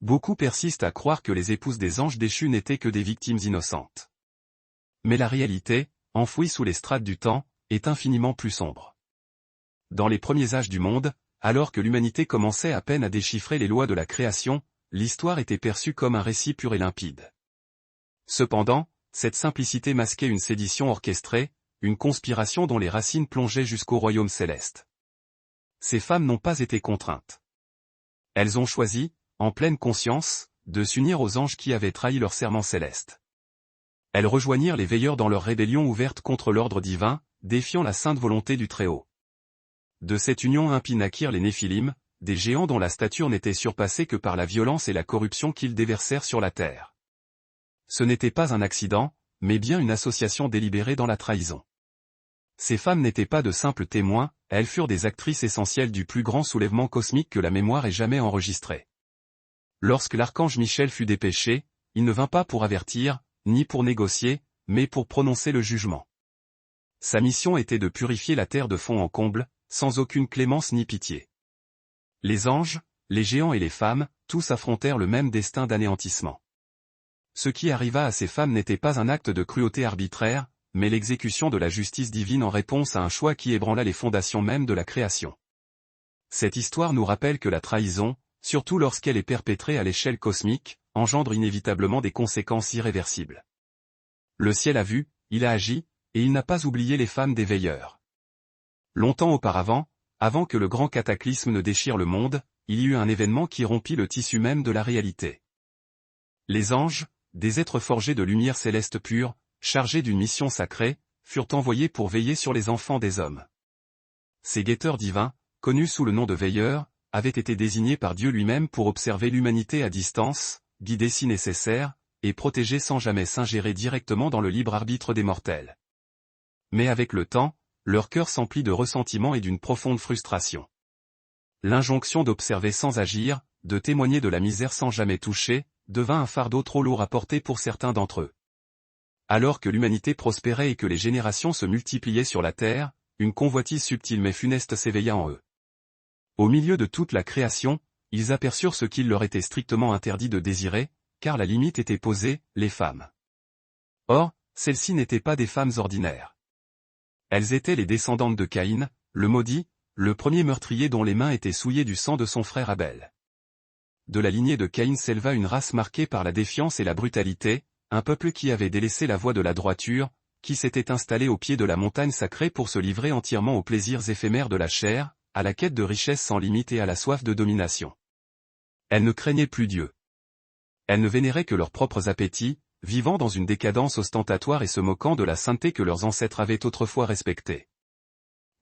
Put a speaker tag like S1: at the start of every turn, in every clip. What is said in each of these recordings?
S1: Beaucoup persistent à croire que les épouses des anges déchus n'étaient que des victimes innocentes. Mais la réalité, enfouie sous les strates du temps, est infiniment plus sombre. Dans les premiers âges du monde, alors que l'humanité commençait à peine à déchiffrer les lois de la création, l'histoire était perçue comme un récit pur et limpide. Cependant, cette simplicité masquait une sédition orchestrée, une conspiration dont les racines plongeaient jusqu'au royaume céleste. Ces femmes n'ont pas été contraintes. Elles ont choisi, en pleine conscience, de s'unir aux anges qui avaient trahi leur serment céleste. Elles rejoignirent les veilleurs dans leur rébellion ouverte contre l'ordre divin, défiant la sainte volonté du Très-Haut. De cette union impie naquirent les Néphilim, des géants dont la stature n'était surpassée que par la violence et la corruption qu'ils déversèrent sur la terre. Ce n'était pas un accident, mais bien une association délibérée dans la trahison. Ces femmes n'étaient pas de simples témoins, elles furent des actrices essentielles du plus grand soulèvement cosmique que la mémoire ait jamais enregistré. Lorsque l'archange Michel fut dépêché, il ne vint pas pour avertir, ni pour négocier, mais pour prononcer le jugement. Sa mission était de purifier la terre de fond en comble, sans aucune clémence ni pitié. Les anges, les géants et les femmes, tous affrontèrent le même destin d'anéantissement. Ce qui arriva à ces femmes n'était pas un acte de cruauté arbitraire, mais l'exécution de la justice divine en réponse à un choix qui ébranla les fondations mêmes de la création. Cette histoire nous rappelle que la trahison, surtout lorsqu'elle est perpétrée à l'échelle cosmique, engendre inévitablement des conséquences irréversibles. Le ciel a vu, il a agi, et il n'a pas oublié les femmes des veilleurs. Longtemps auparavant, avant que le grand cataclysme ne déchire le monde, il y eut un événement qui rompit le tissu même de la réalité. Les anges, des êtres forgés de lumière céleste pure, chargés d'une mission sacrée, furent envoyés pour veiller sur les enfants des hommes. Ces guetteurs divins, connus sous le nom de veilleurs, avaient été désignés par Dieu lui-même pour observer l'humanité à distance, guider si nécessaire, et protéger sans jamais s'ingérer directement dans le libre arbitre des mortels. Mais avec le temps, leur cœur s'emplit de ressentiment et d'une profonde frustration. L'injonction d'observer sans agir, de témoigner de la misère sans jamais toucher, devint un fardeau trop lourd à porter pour certains d'entre eux. Alors que l'humanité prospérait et que les générations se multipliaient sur la terre, une convoitise subtile mais funeste s'éveilla en eux. Au milieu de toute la création, ils aperçurent ce qu'il leur était strictement interdit de désirer, car la limite était posée, les femmes. Or, celles-ci n'étaient pas des femmes ordinaires. Elles étaient les descendantes de Caïn, le maudit, le premier meurtrier dont les mains étaient souillées du sang de son frère Abel. De la lignée de Caïn s'éleva une race marquée par la défiance et la brutalité, un peuple qui avait délaissé la voie de la droiture, qui s'était installé au pied de la montagne sacrée pour se livrer entièrement aux plaisirs éphémères de la chair, à la quête de richesses sans limite et à la soif de domination. Elles ne craignaient plus Dieu. Elles ne vénéraient que leurs propres appétits, vivant dans une décadence ostentatoire et se moquant de la sainteté que leurs ancêtres avaient autrefois respectée.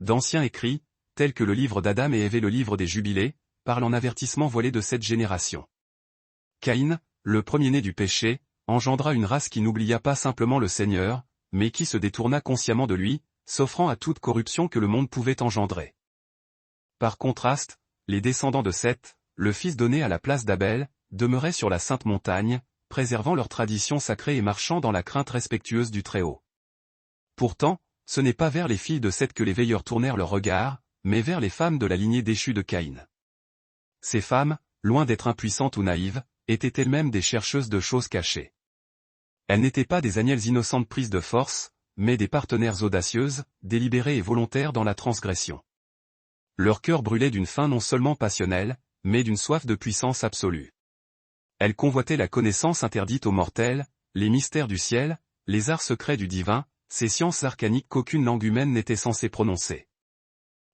S1: D'anciens écrits, tels que le livre d'Adam et Ève et le livre des Jubilés, parlent en avertissement voilé de cette génération. Caïn, le premier-né du péché, engendra une race qui n'oublia pas simplement le Seigneur, mais qui se détourna consciemment de lui, s'offrant à toute corruption que le monde pouvait engendrer. Par contraste, les descendants de Seth, le fils donné à la place d'Abel, demeuraient sur la sainte montagne, préservant leur tradition sacrée et marchant dans la crainte respectueuse du Très-Haut. Pourtant, ce n'est pas vers les filles de Seth que les veilleurs tournèrent leur regard, mais vers les femmes de la lignée déchue de Caïn. Ces femmes, loin d'être impuissantes ou naïves, étaient elles-mêmes des chercheuses de choses cachées. Elles n'étaient pas des agnelles innocentes prises de force, mais des partenaires audacieuses, délibérées et volontaires dans la transgression. Leur cœur brûlait d'une faim non seulement passionnelle, mais d'une soif de puissance absolue. Elles convoitaient la connaissance interdite aux mortels, les mystères du ciel, les arts secrets du divin, ces sciences arcaniques qu'aucune langue humaine n'était censée prononcer.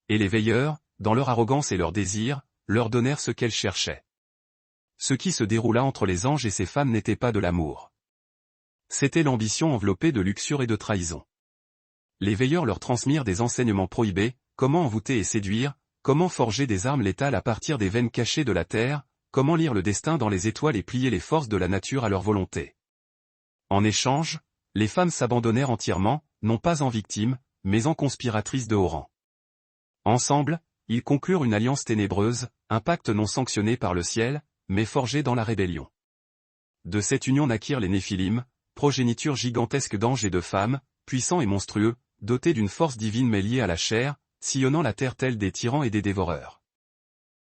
S1: Et les veilleurs, dans leur arrogance et leur désir, leur donnèrent ce qu'elles cherchaient. Ce qui se déroula entre les anges et ces femmes n'était pas de l'amour. C'était l'ambition enveloppée de luxure et de trahison. Les veilleurs leur transmirent des enseignements prohibés, comment envoûter et séduire, comment forger des armes létales à partir des veines cachées de la terre, comment lire le destin dans les étoiles et plier les forces de la nature à leur volonté. En échange, les femmes s'abandonnèrent entièrement, non pas en victimes, mais en conspiratrices de haut rang. Ensemble, ils conclurent une alliance ténébreuse, un pacte non sanctionné par le ciel, mais forgé dans la rébellion. De cette union naquirent les Néphilim, progéniture gigantesque d'anges et de femmes, puissants et monstrueux, dotés d'une force divine mais liée à la chair, sillonnant la terre telle des tyrans et des dévoreurs.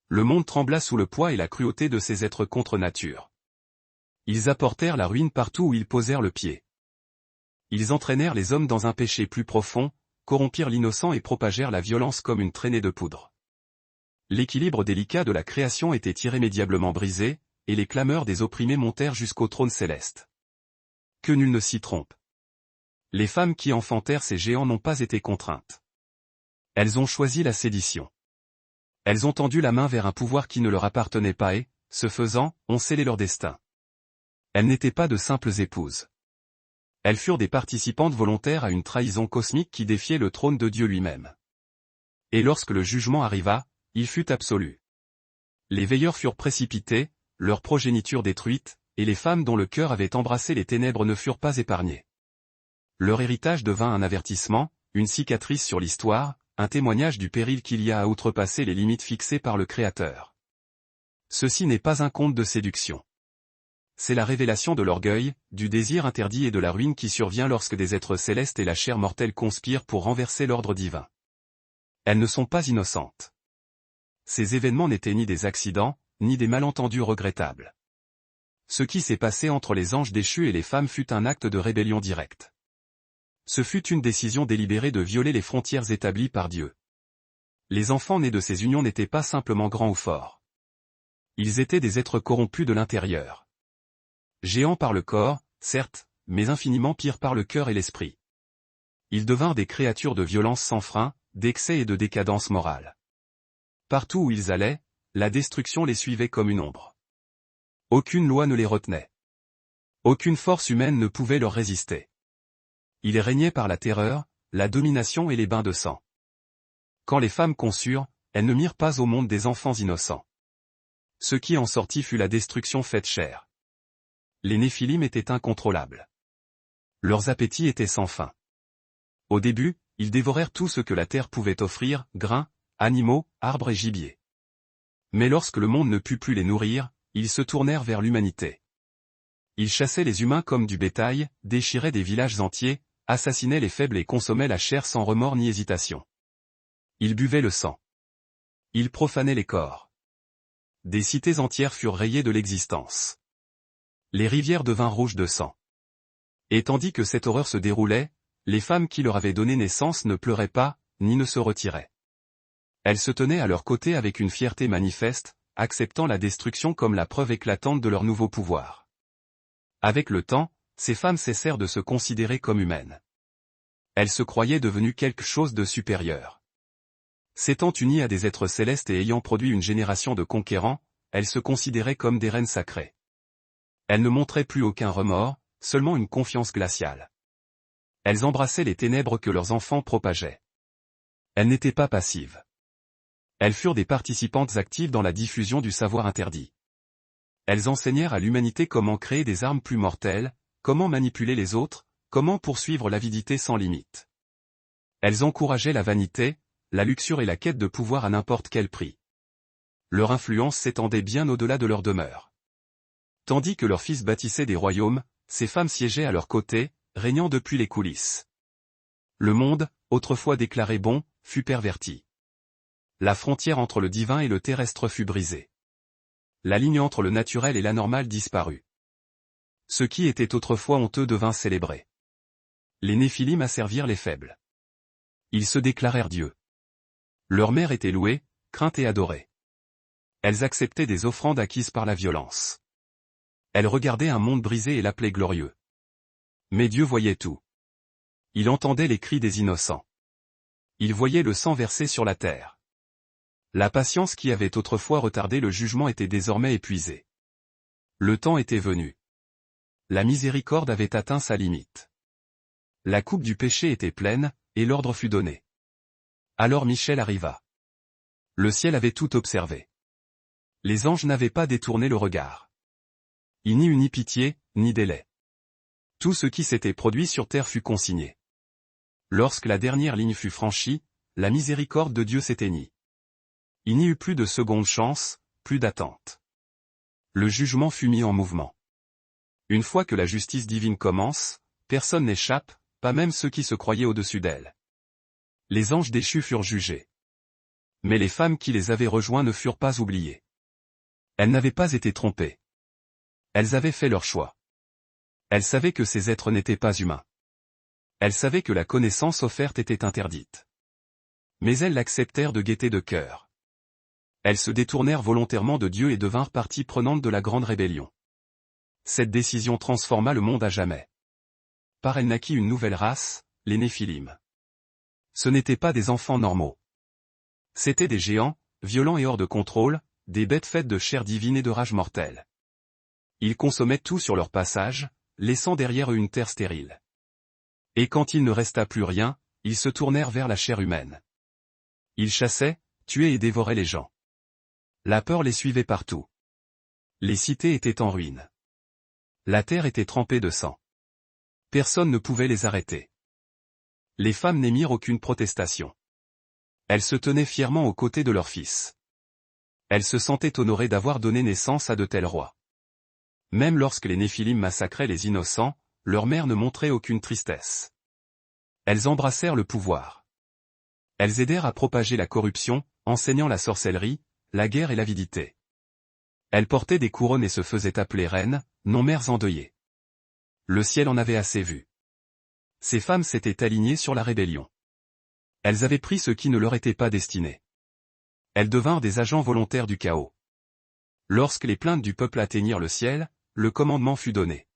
S1: Le monde trembla sous le poids et la cruauté de ces êtres contre nature. Ils apportèrent la ruine partout où ils posèrent le pied. Ils entraînèrent les hommes dans un péché plus profond, corrompirent l'innocent et propagèrent la violence comme une traînée de poudre. L'équilibre délicat de la création était irrémédiablement brisé, et les clameurs des opprimés montèrent jusqu'au trône céleste. Que nul ne s'y trompe. Les femmes qui enfantèrent ces géants n'ont pas été contraintes. Elles ont choisi la sédition. Elles ont tendu la main vers un pouvoir qui ne leur appartenait pas et, ce faisant, ont scellé leur destin. Elles n'étaient pas de simples épouses. Elles furent des participantes volontaires à une trahison cosmique qui défiait le trône de Dieu lui-même. Et lorsque le jugement arriva, il fut absolu. Les veilleurs furent précipités, leur progéniture détruite, et les femmes dont le cœur avait embrassé les ténèbres ne furent pas épargnées. Leur héritage devint un avertissement, une cicatrice sur l'histoire, un témoignage du péril qu'il y a à outrepasser les limites fixées par le Créateur. Ceci n'est pas un conte de séduction. C'est la révélation de l'orgueil, du désir interdit et de la ruine qui survient lorsque des êtres célestes et la chair mortelle conspirent pour renverser l'ordre divin. Elles ne sont pas innocentes. Ces événements n'étaient ni des accidents, ni des malentendus regrettables. Ce qui s'est passé entre les anges déchus et les femmes fut un acte de rébellion directe. Ce fut une décision délibérée de violer les frontières établies par Dieu. Les enfants nés de ces unions n'étaient pas simplement grands ou forts. Ils étaient des êtres corrompus de l'intérieur. Géants par le corps, certes, mais infiniment pires par le cœur et l'esprit. Ils devinrent des créatures de violence sans frein, d'excès et de décadence morale. Partout où ils allaient, la destruction les suivait comme une ombre. Aucune loi ne les retenait. Aucune force humaine ne pouvait leur résister. Ils régnaient par la terreur, la domination et les bains de sang. Quand les femmes conçurent, elles ne mirent pas au monde des enfants innocents. Ce qui en sortit fut la destruction faite chair. Les Néphilim étaient incontrôlables. Leurs appétits étaient sans fin. Au début, ils dévorèrent tout ce que la terre pouvait offrir, grains, animaux, arbres et gibier. Mais lorsque le monde ne put plus les nourrir, ils se tournèrent vers l'humanité. Ils chassaient les humains comme du bétail, déchiraient des villages entiers, assassinaient les faibles et consommaient la chair sans remords ni hésitation. Ils buvaient le sang. Ils profanaient les corps. Des cités entières furent rayées de l'existence. Les rivières devinrent rouges de sang. Et tandis que cette horreur se déroulait, les femmes qui leur avaient donné naissance ne pleuraient pas, ni ne se retiraient. Elles se tenaient à leur côté avec une fierté manifeste, acceptant la destruction comme la preuve éclatante de leur nouveau pouvoir. Avec le temps, ces femmes cessèrent de se considérer comme humaines. Elles se croyaient devenues quelque chose de supérieur. S'étant unies à des êtres célestes et ayant produit une génération de conquérants, elles se considéraient comme des reines sacrées. Elles ne montraient plus aucun remords, seulement une confiance glaciale. Elles embrassaient les ténèbres que leurs enfants propageaient. Elles n'étaient pas passives. Elles furent des participantes actives dans la diffusion du savoir interdit. Elles enseignèrent à l'humanité comment créer des armes plus mortelles, comment manipuler les autres, comment poursuivre l'avidité sans limite. Elles encourageaient la vanité, la luxure et la quête de pouvoir à n'importe quel prix. Leur influence s'étendait bien au-delà de leur demeure. Tandis que leurs fils bâtissaient des royaumes, ces femmes siégeaient à leur côté, régnant depuis les coulisses. Le monde, autrefois déclaré bon, fut perverti. La frontière entre le divin et le terrestre fut brisée. La ligne entre le naturel et l'anormal disparut. Ce qui était autrefois honteux devint célébré. Les Néphilim asservirent les faibles. Ils se déclarèrent dieux. Leur mère était louée, crainte et adorée. Elles acceptaient des offrandes acquises par la violence. Elles regardaient un monde brisé et l'appelaient glorieux. Mais Dieu voyait tout. Il entendait les cris des innocents. Il voyait le sang versé sur la terre. La patience qui avait autrefois retardé le jugement était désormais épuisée. Le temps était venu. La miséricorde avait atteint sa limite. La coupe du péché était pleine, et l'ordre fut donné. Alors Michel arriva. Le ciel avait tout observé. Les anges n'avaient pas détourné le regard. Il n'y eut ni pitié, ni délai. Tout ce qui s'était produit sur terre fut consigné. Lorsque la dernière ligne fut franchie, la miséricorde de Dieu s'éteignit. Il n'y eut plus de seconde chance, plus d'attente. Le jugement fut mis en mouvement. Une fois que la justice divine commence, personne n'échappe, pas même ceux qui se croyaient au-dessus d'elle. Les anges déchus furent jugés. Mais les femmes qui les avaient rejoints ne furent pas oubliées. Elles n'avaient pas été trompées. Elles avaient fait leur choix. Elles savaient que ces êtres n'étaient pas humains. Elles savaient que la connaissance offerte était interdite. Mais elles l'acceptèrent de gaieté de cœur. Elles se détournèrent volontairement de Dieu et devinrent partie prenante de la grande rébellion. Cette décision transforma le monde à jamais. Par elle naquit une nouvelle race, les Néphilim. Ce n'étaient pas des enfants normaux. C'étaient des géants, violents et hors de contrôle, des bêtes faites de chair divine et de rage mortelle. Ils consommaient tout sur leur passage, laissant derrière eux une terre stérile. Et quand il ne resta plus rien, ils se tournèrent vers la chair humaine. Ils chassaient, tuaient et dévoraient les gens. La peur les suivait partout. Les cités étaient en ruine. La terre était trempée de sang. Personne ne pouvait les arrêter. Les femmes n'émirent aucune protestation. Elles se tenaient fièrement aux côtés de leurs fils. Elles se sentaient honorées d'avoir donné naissance à de tels rois. Même lorsque les Néphilim massacraient les innocents, leurs mères ne montraient aucune tristesse. Elles embrassèrent le pouvoir. Elles aidèrent à propager la corruption, enseignant la sorcellerie, la guerre et l'avidité. Elles portaient des couronnes et se faisaient appeler reines, non mères endeuillées. Le ciel en avait assez vu. Ces femmes s'étaient alignées sur la rébellion. Elles avaient pris ce qui ne leur était pas destiné. Elles devinrent des agents volontaires du chaos. Lorsque les plaintes du peuple atteignirent le ciel, le commandement fut donné.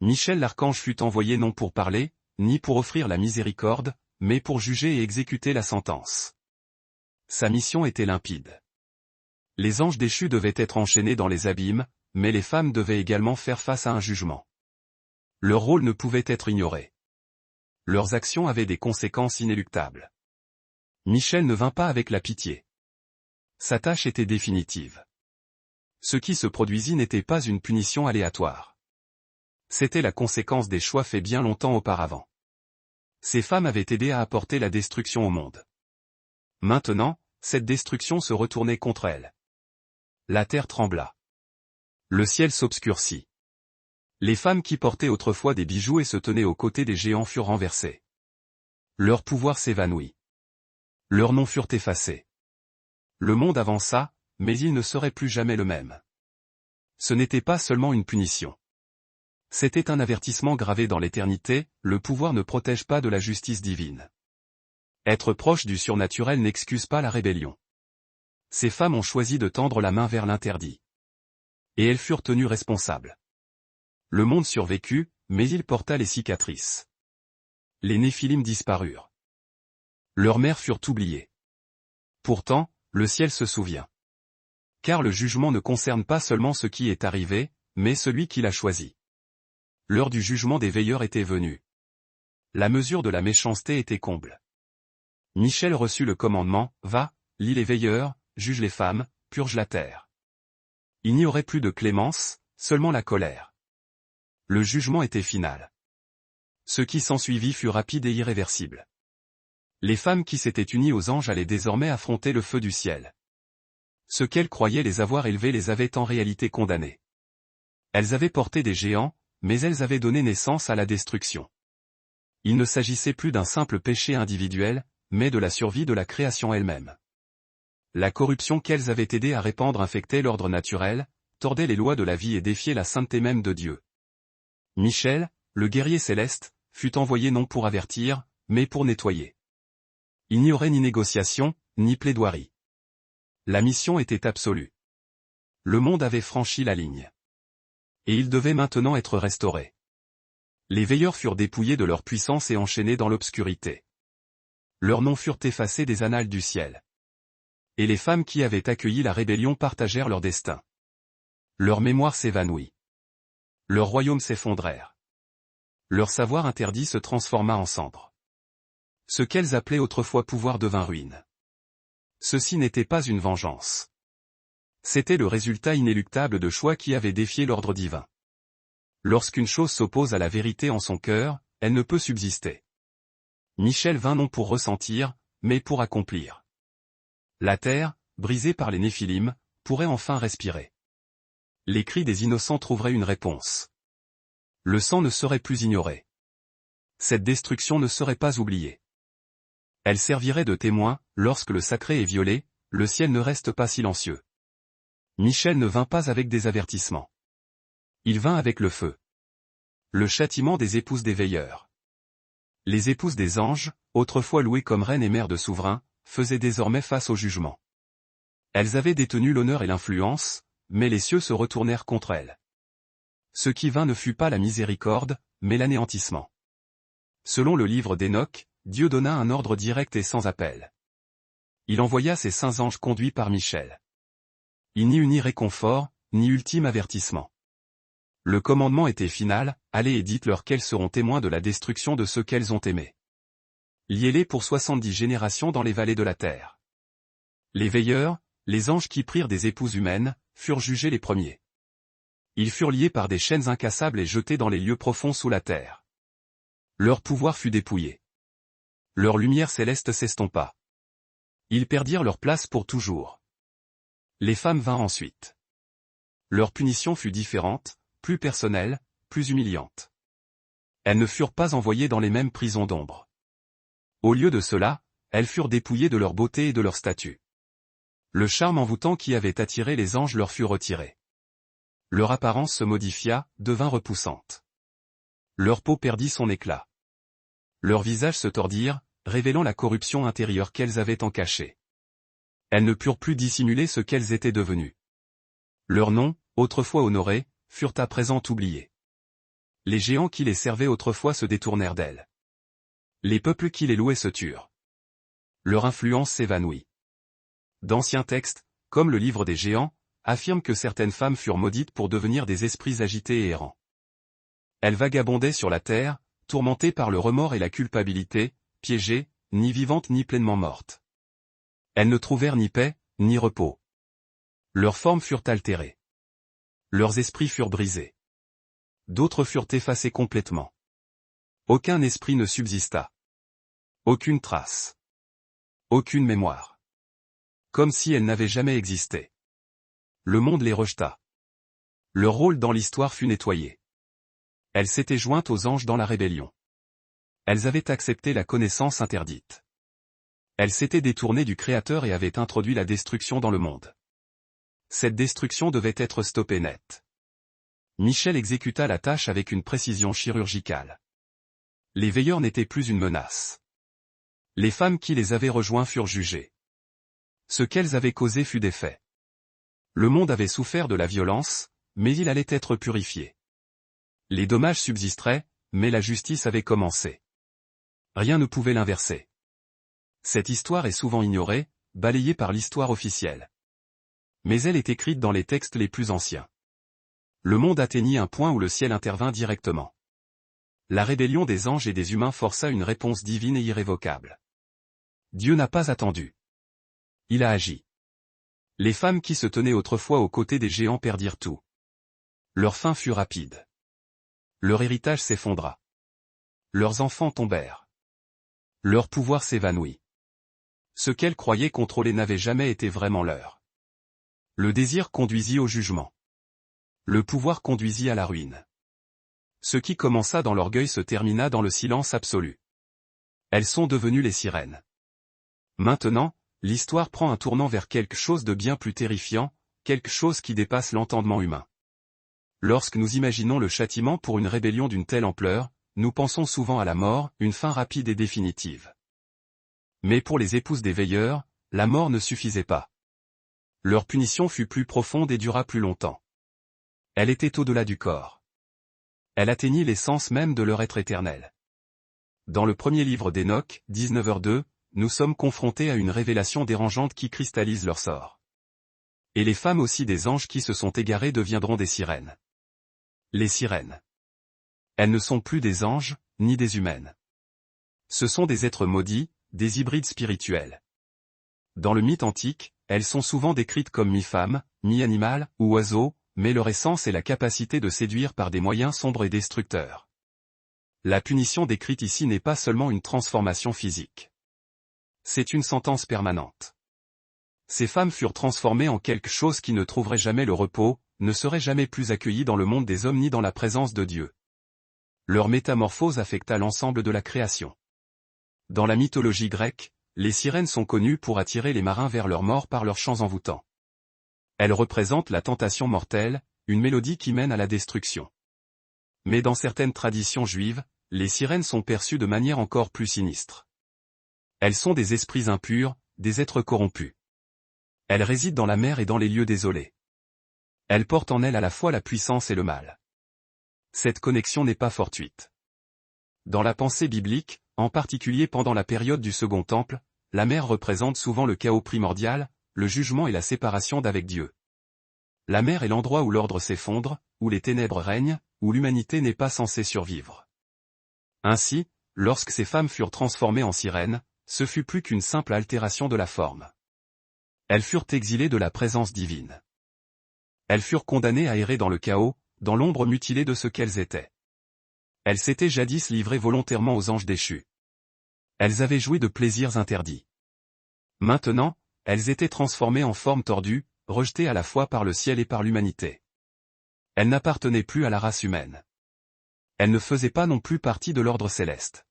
S1: Michel l'archange fut envoyé non pour parler, ni pour offrir la miséricorde, mais pour juger et exécuter la sentence. Sa mission était limpide. Les anges déchus devaient être enchaînés dans les abîmes, mais les femmes devaient également faire face à un jugement. Leur rôle ne pouvait être ignoré. Leurs actions avaient des conséquences inéluctables. Michel ne vint pas avec la pitié. Sa tâche était définitive. Ce qui se produisit n'était pas une punition aléatoire. C'était la conséquence des choix faits bien longtemps auparavant. Ces femmes avaient aidé à apporter la destruction au monde. Maintenant, cette destruction se retournait contre elles. La terre trembla. Le ciel s'obscurcit. Les femmes qui portaient autrefois des bijoux et se tenaient aux côtés des géants furent renversées. Leur pouvoir s'évanouit. Leurs noms furent effacés. Le monde avança, mais il ne serait plus jamais le même. Ce n'était pas seulement une punition. C'était un avertissement gravé dans l'éternité, le pouvoir ne protège pas de la justice divine. Être proche du surnaturel n'excuse pas la rébellion. Ces femmes ont choisi de tendre la main vers l'interdit. Et elles furent tenues responsables. Le monde survécut, mais il porta les cicatrices. Les Néphilim disparurent. Leurs mères furent oubliées. Pourtant, le ciel se souvient. Car le jugement ne concerne pas seulement ce qui est arrivé, mais celui qui l'a choisi. L'heure du jugement des veilleurs était venue. La mesure de la méchanceté était comble. Michel reçut le commandement, « Va, lis les veilleurs, juge les femmes, purge la terre. » Il n'y aurait plus de clémence, seulement la colère. Le jugement était final. Ce qui s'ensuivit fut rapide et irréversible. Les femmes qui s'étaient unies aux anges allaient désormais affronter le feu du ciel. Ce qu'elles croyaient les avoir élevés les avaient en réalité condamnés. Elles avaient porté des géants, mais elles avaient donné naissance à la destruction. Il ne s'agissait plus d'un simple péché individuel, mais de la survie de la création elle-même. La corruption qu'elles avaient aidé à répandre infectait l'ordre naturel, tordait les lois de la vie et défiait la sainteté même de Dieu. Michel, le guerrier céleste, fut envoyé non pour avertir, mais pour nettoyer. Il n'y aurait ni négociation, ni plaidoirie. La mission était absolue. Le monde avait franchi la ligne. Et il devait maintenant être restauré. Les veilleurs furent dépouillés de leur puissance et enchaînés dans l'obscurité. Leurs noms furent effacés des annales du ciel. Et les femmes qui avaient accueilli la rébellion partagèrent leur destin. Leur mémoire s'évanouit. Leurs royaumes s'effondrèrent. Leur savoir interdit se transforma en cendres. Ce qu'elles appelaient autrefois pouvoir devint ruine. Ceci n'était pas une vengeance. C'était le résultat inéluctable de choix qui avaient défié l'ordre divin. Lorsqu'une chose s'oppose à la vérité en son cœur, elle ne peut subsister. Michel vint non pour ressentir, mais pour accomplir. La terre, brisée par les Néphilim, pourrait enfin respirer. Les cris des innocents trouveraient une réponse. Le sang ne serait plus ignoré. Cette destruction ne serait pas oubliée. Elles serviraient de témoins, lorsque le sacré est violé, le ciel ne reste pas silencieux. Michel ne vint pas avec des avertissements. Il vint avec le feu. Le châtiment des épouses des veilleurs. Les épouses des anges, autrefois louées comme reines et mères de souverains, faisaient désormais face au jugement. Elles avaient détenu l'honneur et l'influence, mais les cieux se retournèrent contre elles. Ce qui vint ne fut pas la miséricorde, mais l'anéantissement. Selon le livre d'Enoch, Dieu donna un ordre direct et sans appel. Il envoya ses saints anges conduits par Michel. Il n'y eut ni réconfort, ni ultime avertissement. Le commandement était final, allez et dites-leur qu'elles seront témoins de la destruction de ceux qu'elles ont aimés. Liez-les pour 70 générations dans les vallées de la terre. Les veilleurs, les anges qui prirent des épouses humaines, furent jugés les premiers. Ils furent liés par des chaînes incassables et jetés dans les lieux profonds sous la terre. Leur pouvoir fut dépouillé. Leur lumière céleste s'estompa. Ils perdirent leur place pour toujours. Les femmes vinrent ensuite. Leur punition fut différente, plus personnelle, plus humiliante. Elles ne furent pas envoyées dans les mêmes prisons d'ombre. Au lieu de cela, elles furent dépouillées de leur beauté et de leur statut. Le charme envoûtant qui avait attiré les anges leur fut retiré. Leur apparence se modifia, devint repoussante. Leur peau perdit son éclat. Leurs visages se tordirent, révélant la corruption intérieure qu'elles avaient en cachée. Elles ne purent plus dissimuler ce qu'elles étaient devenues. Leurs noms, autrefois honorés, furent à présent oubliés. Les géants qui les servaient autrefois se détournèrent d'elles. Les peuples qui les louaient se turent. Leur influence s'évanouit. D'anciens textes, comme le livre des géants, affirment que certaines femmes furent maudites pour devenir des esprits agités et errants. Elles vagabondaient sur la terre, tourmentées par le remords et la culpabilité, piégées, ni vivantes ni pleinement mortes. Elles ne trouvèrent ni paix, ni repos. Leurs formes furent altérées. Leurs esprits furent brisés. D'autres furent effacés complètement. Aucun esprit ne subsista. Aucune trace. Aucune mémoire. Comme si elles n'avaient jamais existé. Le monde les rejeta. Leur rôle dans l'histoire fut nettoyé. Elles s'étaient jointes aux anges dans la rébellion. Elles avaient accepté la connaissance interdite. Elles s'étaient détournées du Créateur et avaient introduit la destruction dans le monde. Cette destruction devait être stoppée net. Michel exécuta la tâche avec une précision chirurgicale. Les veilleurs n'étaient plus une menace. Les femmes qui les avaient rejoints furent jugées. Ce qu'elles avaient causé fut défait. Le monde avait souffert de la violence, mais il allait être purifié. Les dommages subsisteraient, mais la justice avait commencé. Rien ne pouvait l'inverser. Cette histoire est souvent ignorée, balayée par l'histoire officielle. Mais elle est écrite dans les textes les plus anciens. Le monde atteignit un point où le ciel intervint directement. La rébellion des anges et des humains força une réponse divine et irrévocable. Dieu n'a pas attendu. Il a agi. Les femmes qui se tenaient autrefois aux côtés des géants perdirent tout. Leur fin fut rapide. Leur héritage s'effondra. Leurs enfants tombèrent. Leur pouvoir s'évanouit. Ce qu'elles croyaient contrôler n'avait jamais été vraiment leur. Le désir conduisit au jugement. Le pouvoir conduisit à la ruine. Ce qui commença dans l'orgueil se termina dans le silence absolu. Elles sont devenues les sirènes. Maintenant, l'histoire prend un tournant vers quelque chose de bien plus terrifiant, quelque chose qui dépasse l'entendement humain. Lorsque nous imaginons le châtiment pour une rébellion d'une telle ampleur, nous pensons souvent à la mort, une fin rapide et définitive. Mais pour les épouses des veilleurs, la mort ne suffisait pas. Leur punition fut plus profonde et dura plus longtemps. Elle était au-delà du corps. Elle atteignit l'essence même de leur être éternel. Dans le premier livre d'Enoch, 19h2, nous sommes confrontés à une révélation dérangeante qui cristallise leur sort. Et les femmes aussi des anges qui se sont égarés deviendront des sirènes. Les sirènes. Elles ne sont plus des anges, ni des humaines. Ce sont des êtres maudits, des hybrides spirituels. Dans le mythe antique, elles sont souvent décrites comme mi-femmes, mi-animales, ou oiseaux, mais leur essence est la capacité de séduire par des moyens sombres et destructeurs. La punition décrite ici n'est pas seulement une transformation physique. C'est une sentence permanente. Ces femmes furent transformées en quelque chose qui ne trouverait jamais le repos, ne serait jamais plus accueilli dans le monde des hommes ni dans la présence de Dieu. Leur métamorphose affecta l'ensemble de la création. Dans la mythologie grecque, les sirènes sont connues pour attirer les marins vers leur mort par leurs chants envoûtants. Elles représentent la tentation mortelle, une mélodie qui mène à la destruction. Mais dans certaines traditions juives, les sirènes sont perçues de manière encore plus sinistre. Elles sont des esprits impurs, des êtres corrompus. Elles résident dans la mer et dans les lieux désolés. Elles portent en elles à la fois la puissance et le mal. Cette connexion n'est pas fortuite. Dans la pensée biblique, en particulier pendant la période du Second Temple, la mer représente souvent le chaos primordial, le jugement et la séparation d'avec Dieu. La mer est l'endroit où l'ordre s'effondre, où les ténèbres règnent, où l'humanité n'est pas censée survivre. Ainsi, lorsque ces femmes furent transformées en sirènes, ce fut plus qu'une simple altération de la forme. Elles furent exilées de la présence divine. Elles furent condamnées à errer dans le chaos, dans l'ombre mutilée de ce qu'elles étaient. Elles s'étaient jadis livrées volontairement aux anges déchus. Elles avaient joui de plaisirs interdits. Maintenant, elles étaient transformées en formes tordues, rejetées à la fois par le ciel et par l'humanité. Elles n'appartenaient plus à la race humaine. Elles ne faisaient pas non plus partie de l'ordre céleste.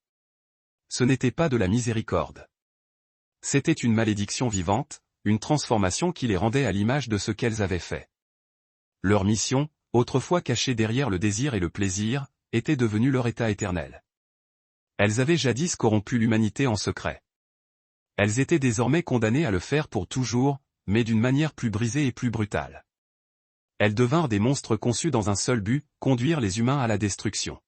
S1: Ce n'était pas de la miséricorde. C'était une malédiction vivante, une transformation qui les rendait à l'image de ce qu'elles avaient fait. Leur mission, autrefois cachée derrière le désir et le plaisir, était devenue leur état éternel. Elles avaient jadis corrompu l'humanité en secret. Elles étaient désormais condamnées à le faire pour toujours, mais d'une manière plus brisée et plus brutale. Elles devinrent des monstres conçus dans un seul but, conduire les humains à la destruction.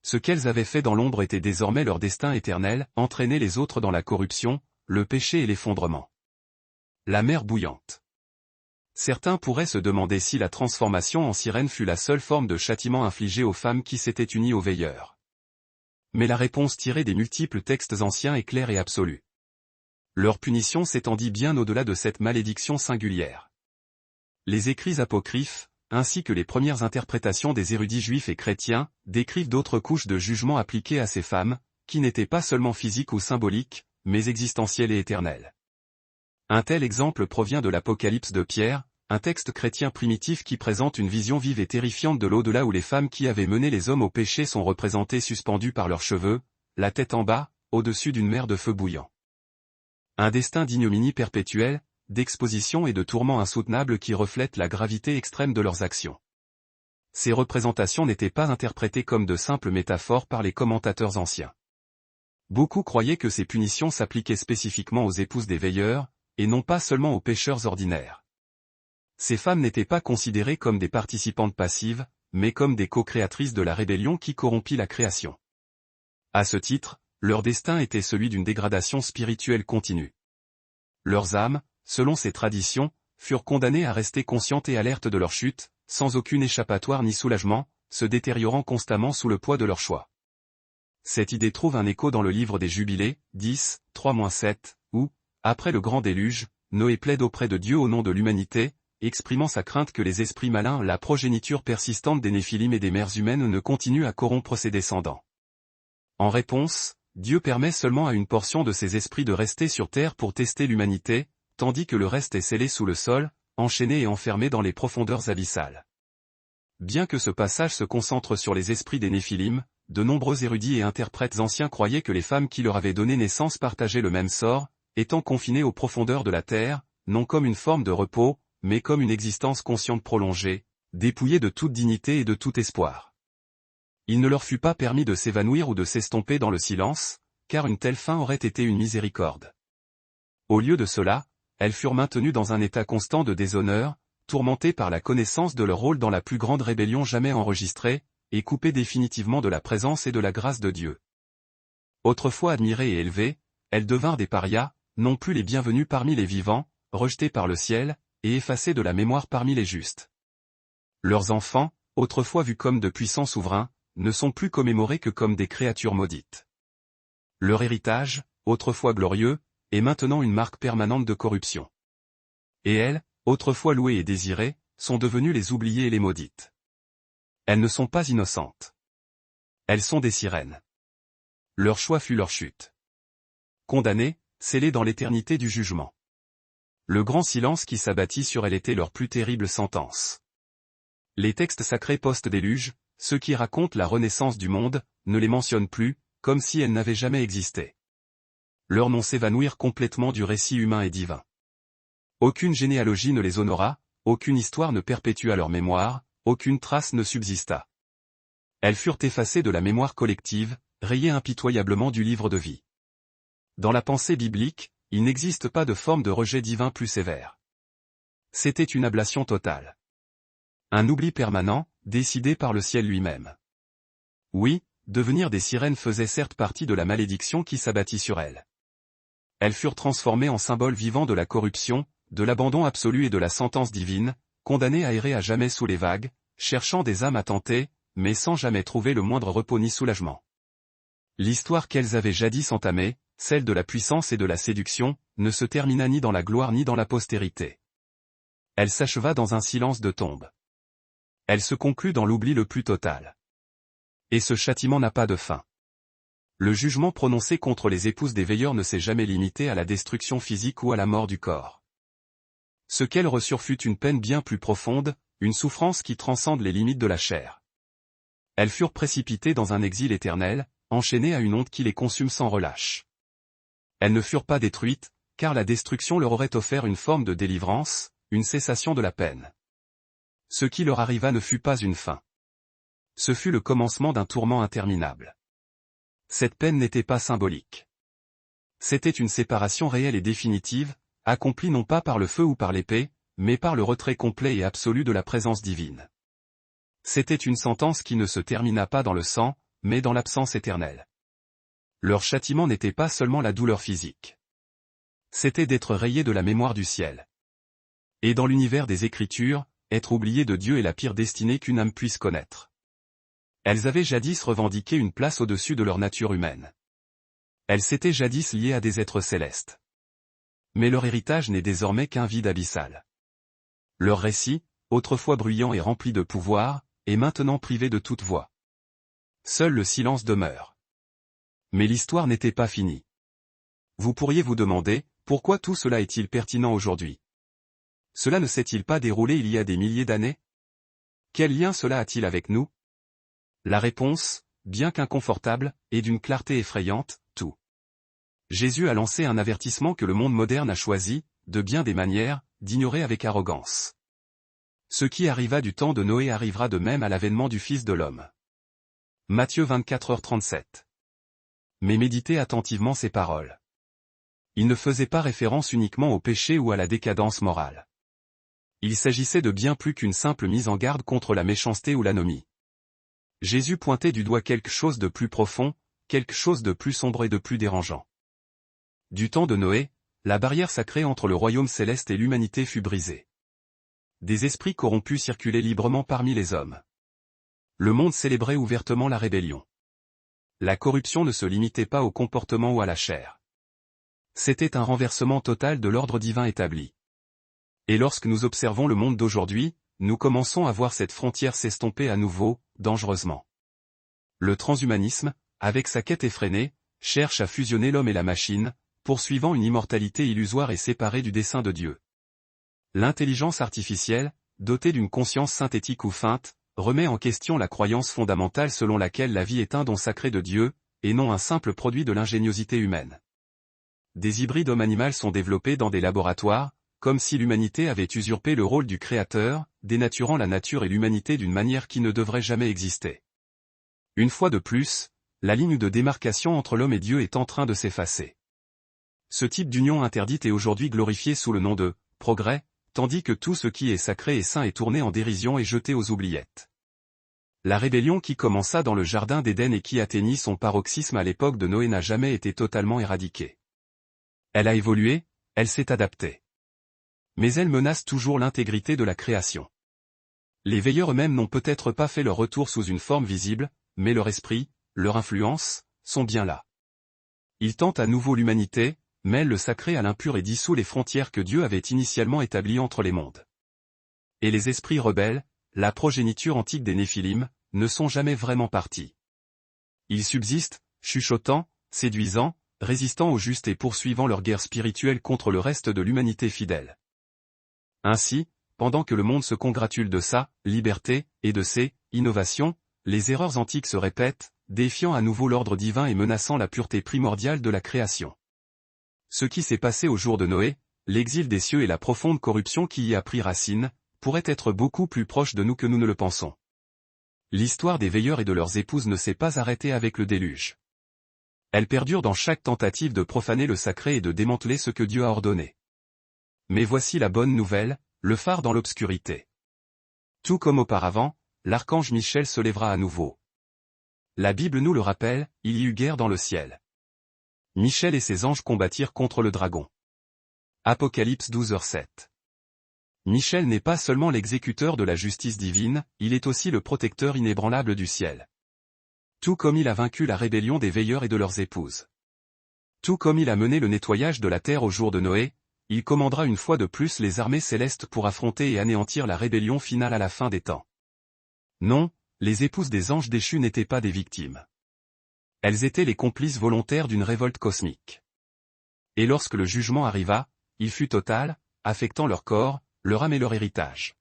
S1: Ce qu'elles avaient fait dans l'ombre était désormais leur destin éternel, entraîner les autres dans la corruption, le péché et l'effondrement. La mer bouillante. Certains pourraient se demander si la transformation en sirène fut la seule forme de châtiment infligé aux femmes qui s'étaient unies aux veilleurs. Mais la réponse tirée des multiples textes anciens est claire et absolue. Leur punition s'étendit bien au-delà de cette malédiction singulière. Les écrits apocryphes, ainsi que les premières interprétations des érudits juifs et chrétiens, décrivent d'autres couches de jugement appliquées à ces femmes, qui n'étaient pas seulement physiques ou symboliques, mais existentielles et éternelles. Un tel exemple provient de l'Apocalypse de Pierre, un texte chrétien primitif qui présente une vision vive et terrifiante de l'au-delà où les femmes qui avaient mené les hommes au péché sont représentées suspendues par leurs cheveux, la tête en bas, au-dessus d'une mer de feu bouillant. Un destin d'ignominie perpétuelle, d'exposition et de tourments insoutenables qui reflètent la gravité extrême de leurs actions. Ces représentations n'étaient pas interprétées comme de simples métaphores par les commentateurs anciens. Beaucoup croyaient que ces punitions s'appliquaient spécifiquement aux épouses des veilleurs, et non pas seulement aux pécheurs ordinaires. Ces femmes n'étaient pas considérées comme des participantes passives, mais comme des co-créatrices de la rébellion qui corrompit la création. À ce titre, leur destin était celui d'une dégradation spirituelle continue. Leurs âmes, selon ces traditions, furent condamnées à rester conscientes et alertes de leur chute, sans aucune échappatoire ni soulagement, se détériorant constamment sous le poids de leurs choix. Cette idée trouve un écho dans le livre des Jubilés, 10, 3-7, où, après le grand déluge, Noé plaide auprès de Dieu au nom de l'humanité, exprimant sa crainte que les esprits malins, la progéniture persistante des Néphilim et des mères humaines ne continuent à corrompre ses descendants. En réponse, Dieu permet seulement à une portion de ces esprits de rester sur terre pour tester l'humanité, tandis que le reste est scellé sous le sol, enchaîné et enfermé dans les profondeurs abyssales. Bien que ce passage se concentre sur les esprits des Néphilim, de nombreux érudits et interprètes anciens croyaient que les femmes qui leur avaient donné naissance partageaient le même sort, étant confinées aux profondeurs de la terre, non comme une forme de repos, mais comme une existence consciente prolongée, dépouillée de toute dignité et de tout espoir. Il ne leur fut pas permis de s'évanouir ou de s'estomper dans le silence, car une telle fin aurait été une miséricorde. Au lieu de cela, elles furent maintenues dans un état constant de déshonneur, tourmentées par la connaissance de leur rôle dans la plus grande rébellion jamais enregistrée, et coupées définitivement de la présence et de la grâce de Dieu. Autrefois admirées et élevées, elles devinrent des parias, non plus les bienvenues parmi les vivants, rejetées par le ciel, et effacées de la mémoire parmi les justes. Leurs enfants, autrefois vus comme de puissants souverains, ne sont plus commémorés que comme des créatures maudites. Leur héritage, autrefois glorieux, est maintenant une marque permanente de corruption. Et elles, autrefois louées et désirées, sont devenues les oubliées et les maudites. Elles ne sont pas innocentes. Elles sont des sirènes. Leur choix fut leur chute. Condamnées, scellées dans l'éternité du jugement. Le grand silence qui s'abattit sur elles était leur plus terrible sentence. Les textes sacrés post-déluge, ceux qui racontent la renaissance du monde, ne les mentionnent plus, comme si elles n'avaient jamais existé. Leurs noms s'évanouirent complètement du récit humain et divin. Aucune généalogie ne les honora, aucune histoire ne perpétua leur mémoire, aucune trace ne subsista. Elles furent effacées de la mémoire collective, rayées impitoyablement du livre de vie. Dans la pensée biblique, il n'existe pas de forme de rejet divin plus sévère. C'était une ablation totale. Un oubli permanent, décidé par le ciel lui-même. Oui, devenir des sirènes faisait certes partie de la malédiction qui s'abattit sur elles. Elles furent transformées en symboles vivants de la corruption, de l'abandon absolu et de la sentence divine, condamnées à errer à jamais sous les vagues, cherchant des âmes à tenter, mais sans jamais trouver le moindre repos ni soulagement. L'histoire qu'elles avaient jadis entamée, celle de la puissance et de la séduction, ne se termina ni dans la gloire ni dans la postérité. Elle s'acheva dans un silence de tombe. Elle se conclut dans l'oubli le plus total. Et ce châtiment n'a pas de fin. Le jugement prononcé contre les épouses des veilleurs ne s'est jamais limité à la destruction physique ou à la mort du corps. Ce qu'elles reçurent fut une peine bien plus profonde, une souffrance qui transcende les limites de la chair. Elles furent précipitées dans un exil éternel, enchaînées à une honte qui les consume sans relâche. Elles ne furent pas détruites, car la destruction leur aurait offert une forme de délivrance, une cessation de la peine. Ce qui leur arriva ne fut pas une fin. Ce fut le commencement d'un tourment interminable. Cette peine n'était pas symbolique. C'était une séparation réelle et définitive, accomplie non pas par le feu ou par l'épée, mais par le retrait complet et absolu de la présence divine. C'était une sentence qui ne se termina pas dans le sang, mais dans l'absence éternelle. Leur châtiment n'était pas seulement la douleur physique. C'était d'être rayé de la mémoire du ciel. Et dans l'univers des Écritures, être oublié de Dieu est la pire destinée qu'une âme puisse connaître. Elles avaient jadis revendiqué une place au-dessus de leur nature humaine. Elles s'étaient jadis liées à des êtres célestes. Mais leur héritage n'est désormais qu'un vide abyssal. Leur récit, autrefois bruyant et rempli de pouvoir, est maintenant privé de toute voix. Seul le silence demeure. Mais l'histoire n'était pas finie. Vous pourriez vous demander, pourquoi tout cela est-il pertinent aujourd'hui? Cela ne s'est-il pas déroulé il y a des milliers d'années? Quel lien cela a-t-il avec nous? La réponse, bien qu'inconfortable, est d'une clarté effrayante, tout. Jésus a lancé un avertissement que le monde moderne a choisi, de bien des manières, d'ignorer avec arrogance. Ce qui arriva du temps de Noé arrivera de même à l'avènement du Fils de l'homme. Matthieu 24h37. Mais méditez attentivement ces paroles. Il ne faisait pas référence uniquement au péché ou à la décadence morale. Il s'agissait de bien plus qu'une simple mise en garde contre la méchanceté ou l'anomie. Jésus pointait du doigt quelque chose de plus profond, quelque chose de plus sombre et de plus dérangeant. Du temps de Noé, la barrière sacrée entre le royaume céleste et l'humanité fut brisée. Des esprits corrompus circulaient librement parmi les hommes. Le monde célébrait ouvertement la rébellion. La corruption ne se limitait pas au comportement ou à la chair. C'était un renversement total de l'ordre divin établi. Et lorsque nous observons le monde d'aujourd'hui, nous commençons à voir cette frontière s'estomper à nouveau, dangereusement. Le transhumanisme, avec sa quête effrénée, cherche à fusionner l'homme et la machine, poursuivant une immortalité illusoire et séparée du dessein de Dieu. L'intelligence artificielle, dotée d'une conscience synthétique ou feinte, remet en question la croyance fondamentale selon laquelle la vie est un don sacré de Dieu, et non un simple produit de l'ingéniosité humaine. Des hybrides homme-animal sont développés dans des laboratoires, comme si l'humanité avait usurpé le rôle du créateur, dénaturant la nature et l'humanité d'une manière qui ne devrait jamais exister. Une fois de plus, la ligne de démarcation entre l'homme et Dieu est en train de s'effacer. Ce type d'union interdite est aujourd'hui glorifié sous le nom de « progrès », tandis que tout ce qui est sacré et saint est tourné en dérision et jeté aux oubliettes. La rébellion qui commença dans le jardin d'Éden et qui atteignit son paroxysme à l'époque de Noé n'a jamais été totalement éradiquée. Elle a évolué, elle s'est adaptée. Mais elle menace toujours l'intégrité de la création. Les veilleurs eux-mêmes n'ont peut-être pas fait leur retour sous une forme visible, mais leur esprit, leur influence, sont bien là. Ils tentent à nouveau l'humanité, mêlent le sacré à l'impur et dissout les frontières que Dieu avait initialement établies entre les mondes. Et les esprits rebelles, la progéniture antique des Néphilim, ne sont jamais vraiment partis. Ils subsistent, chuchotant, séduisant, résistant au juste et poursuivant leur guerre spirituelle contre le reste de l'humanité fidèle. Ainsi, pendant que le monde se congratule de sa liberté et de ses innovations, les erreurs antiques se répètent, défiant à nouveau l'ordre divin et menaçant la pureté primordiale de la création. Ce qui s'est passé au jour de Noé, l'exil des cieux et la profonde corruption qui y a pris racine, pourrait être beaucoup plus proche de nous que nous ne le pensons. L'histoire des veilleurs et de leurs épouses ne s'est pas arrêtée avec le déluge. Elle perdure dans chaque tentative de profaner le sacré et de démanteler ce que Dieu a ordonné. Mais voici la bonne nouvelle, le phare dans l'obscurité. Tout comme auparavant, l'archange Michel se lèvera à nouveau. La Bible nous le rappelle, il y eut guerre dans le ciel. Michel et ses anges combattirent contre le dragon. Apocalypse 12h7. Michel n'est pas seulement l'exécuteur de la justice divine, il est aussi le protecteur inébranlable du ciel. Tout comme il a vaincu la rébellion des veilleurs et de leurs épouses. Tout comme il a mené le nettoyage de la terre au jour de Noé, il commandera une fois de plus les armées célestes pour affronter et anéantir la rébellion finale à la fin des temps. Non, les épouses des anges déchus n'étaient pas des victimes. Elles étaient les complices volontaires d'une révolte cosmique. Et lorsque le jugement arriva, il fut total, affectant leur corps, leur âme et leur héritage.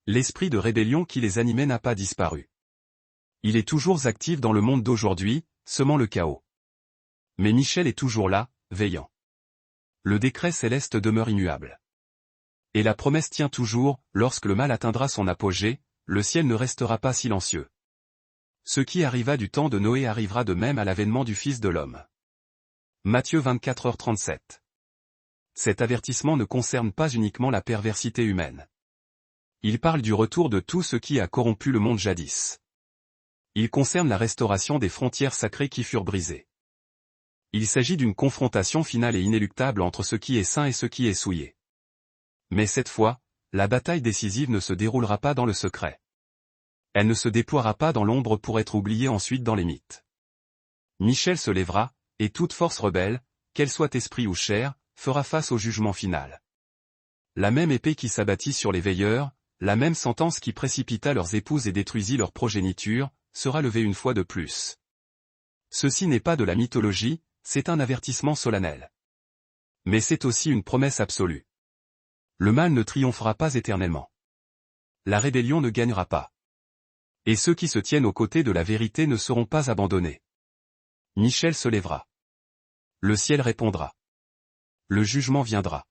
S1: L'esprit de rébellion qui les animait n'a pas disparu. Il est toujours actif dans le monde d'aujourd'hui, semant le chaos. Mais Michel est toujours là, veillant. Le décret céleste demeure immuable. Et la promesse tient toujours, lorsque le mal atteindra son apogée, le ciel ne restera pas silencieux. Ce qui arriva du temps de Noé arrivera de même à l'avènement du Fils de l'homme. Matthieu 24h37. Cet avertissement ne concerne pas uniquement la perversité humaine. Il parle du retour de tout ce qui a corrompu le monde jadis. Il concerne la restauration des frontières sacrées qui furent brisées. Il s'agit d'une confrontation finale et inéluctable entre ce qui est saint et ce qui est souillé. Mais cette fois, la bataille décisive ne se déroulera pas dans le secret. Elle ne se déploiera pas dans l'ombre pour être oubliée ensuite dans les mythes. Michel se lèvera, et toute force rebelle, qu'elle soit esprit ou chair, fera face au jugement final. La même épée qui s'abattit sur les veilleurs, la même sentence qui précipita leurs épouses et détruisit leur progéniture, sera levée une fois de plus. Ceci n'est pas de la mythologie, c'est un avertissement solennel. Mais c'est aussi une promesse absolue. Le mal ne triomphera pas éternellement. La rébellion ne gagnera pas. Et ceux qui se tiennent aux côtés de la vérité ne seront pas abandonnés. Michel se lèvera. Le ciel répondra. Le jugement viendra.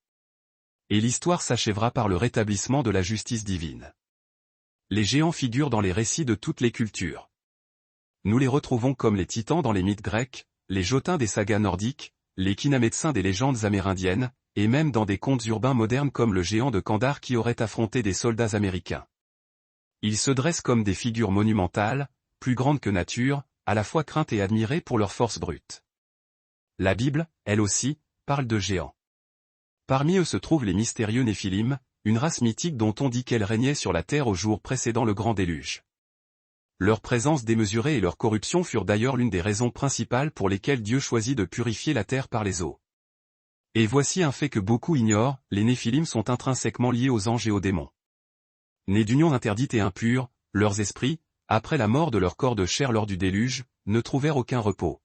S1: Et l'histoire s'achèvera par le rétablissement de la justice divine. Les géants figurent dans les récits de toutes les cultures. Nous les retrouvons comme les titans dans les mythes grecs, les jotins des sagas nordiques, les kinamédecins des légendes amérindiennes, et même dans des contes urbains modernes comme le géant de Kandar qui aurait affronté des soldats américains. Ils se dressent comme des figures monumentales, plus grandes que nature, à la fois craintes et admirées pour leur force brute. La Bible, elle aussi, parle de géants. Parmi eux se trouvent les mystérieux Néphilim, une race mythique dont on dit qu'elle régnait sur la terre au jour précédant le grand déluge. Leur présence démesurée et leur corruption furent d'ailleurs l'une des raisons principales pour lesquelles Dieu choisit de purifier la terre par les eaux. Et voici un fait que beaucoup ignorent, les Néphilim sont intrinsèquement liés aux anges et aux démons. Nés d'union interdite et impure, leurs esprits, après la mort de leur corps de chair lors du déluge, ne trouvèrent aucun repos.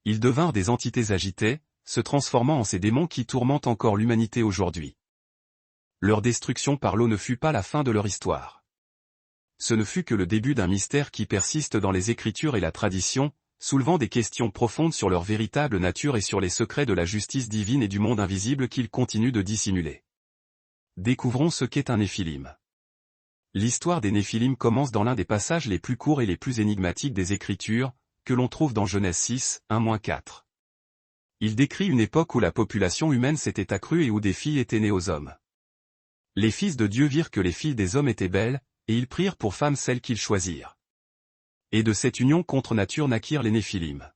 S1: Ils devinrent des entités agitées, se transformant en ces démons qui tourmentent encore l'humanité aujourd'hui. Leur destruction par l'eau ne fut pas la fin de leur histoire. Ce ne fut que le début d'un mystère qui persiste dans les Écritures et la tradition, soulevant des questions profondes sur leur véritable nature et sur les secrets de la justice divine et du monde invisible qu'ils continuent de dissimuler. Découvrons ce qu'est un Néphilim. L'histoire des Néphilim commence dans l'un des passages les plus courts et les plus énigmatiques des Écritures, que l'on trouve dans Genèse 6, 1-4. Il décrit une époque où la population humaine s'était accrue et où des filles étaient nées aux hommes. Les fils de Dieu virent que les filles des hommes étaient belles, et ils prirent pour femmes celles qu'ils choisirent. Et de cette union contre nature naquirent les Néphilim.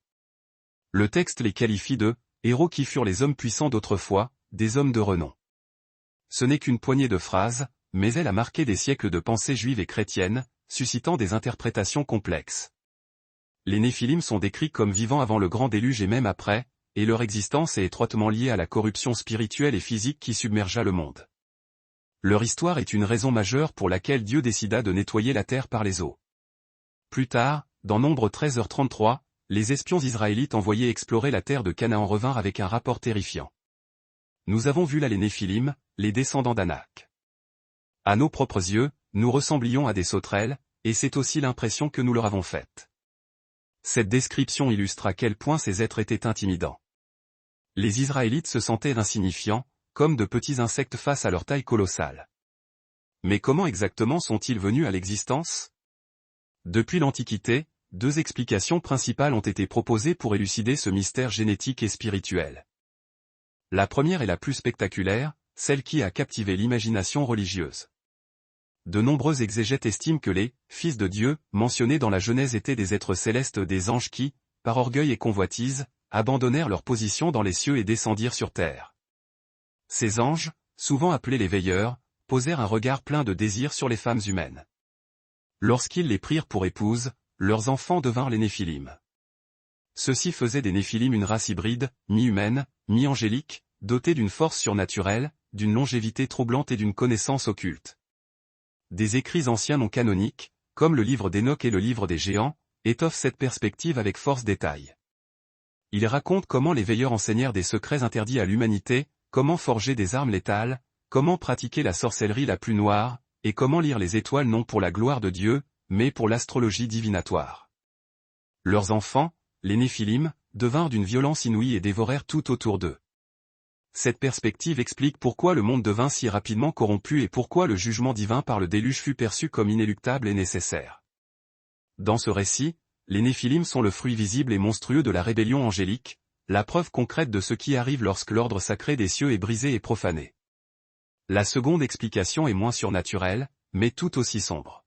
S1: Le texte les qualifie de « héros qui furent les hommes puissants d'autrefois, des hommes de renom ». Ce n'est qu'une poignée de phrases, mais elle a marqué des siècles de pensée juive et chrétienne, suscitant des interprétations complexes. Les Néphilim sont décrits comme vivant avant le grand déluge et même après, et leur existence est étroitement liée à la corruption spirituelle et physique qui submergea le monde. Leur histoire est une raison majeure pour laquelle Dieu décida de nettoyer la terre par les eaux. Plus tard, dans Nombre 13h33, les espions israélites envoyés explorer la terre de Canaan revinrent avec un rapport terrifiant. Nous avons vu là les Néphilim, les descendants d'Anak. À nos propres yeux, nous ressemblions à des sauterelles, et c'est aussi l'impression que nous leur avons faite. Cette description illustre à quel point ces êtres étaient intimidants. Les Israélites se sentaient insignifiants, comme de petits insectes face à leur taille colossale. Mais comment exactement sont-ils venus à l'existence? Depuis l'Antiquité, deux explications principales ont été proposées pour élucider ce mystère génétique et spirituel. La première est la plus spectaculaire, celle qui a captivé l'imagination religieuse. De nombreux exégètes estiment que les « fils de Dieu » mentionnés dans la Genèse étaient des êtres célestes, des anges qui, par orgueil et convoitise, abandonnèrent leur position dans les cieux et descendirent sur terre. Ces anges, souvent appelés les veilleurs, posèrent un regard plein de désir sur les femmes humaines. Lorsqu'ils les prirent pour épouses, leurs enfants devinrent les Néphilim. Ceux-ci faisaient des Néphilim une race hybride, mi-humaine, mi-angélique, dotée d'une force surnaturelle, d'une longévité troublante et d'une connaissance occulte. Des écrits anciens non canoniques, comme le livre d'Enoch et le livre des Géants, étoffent cette perspective avec force détail. Ils racontent comment les veilleurs enseignèrent des secrets interdits à l'humanité, comment forger des armes létales, comment pratiquer la sorcellerie la plus noire, et comment lire les étoiles non pour la gloire de Dieu, mais pour l'astrologie divinatoire. Leurs enfants, les Néphilim, devinrent d'une violence inouïe et dévorèrent tout autour d'eux. Cette perspective explique pourquoi le monde devint si rapidement corrompu et pourquoi le jugement divin par le déluge fut perçu comme inéluctable et nécessaire. Dans ce récit, les Néphilim sont le fruit visible et monstrueux de la rébellion angélique, la preuve concrète de ce qui arrive lorsque l'ordre sacré des cieux est brisé et profané. La seconde explication est moins surnaturelle, mais tout aussi sombre.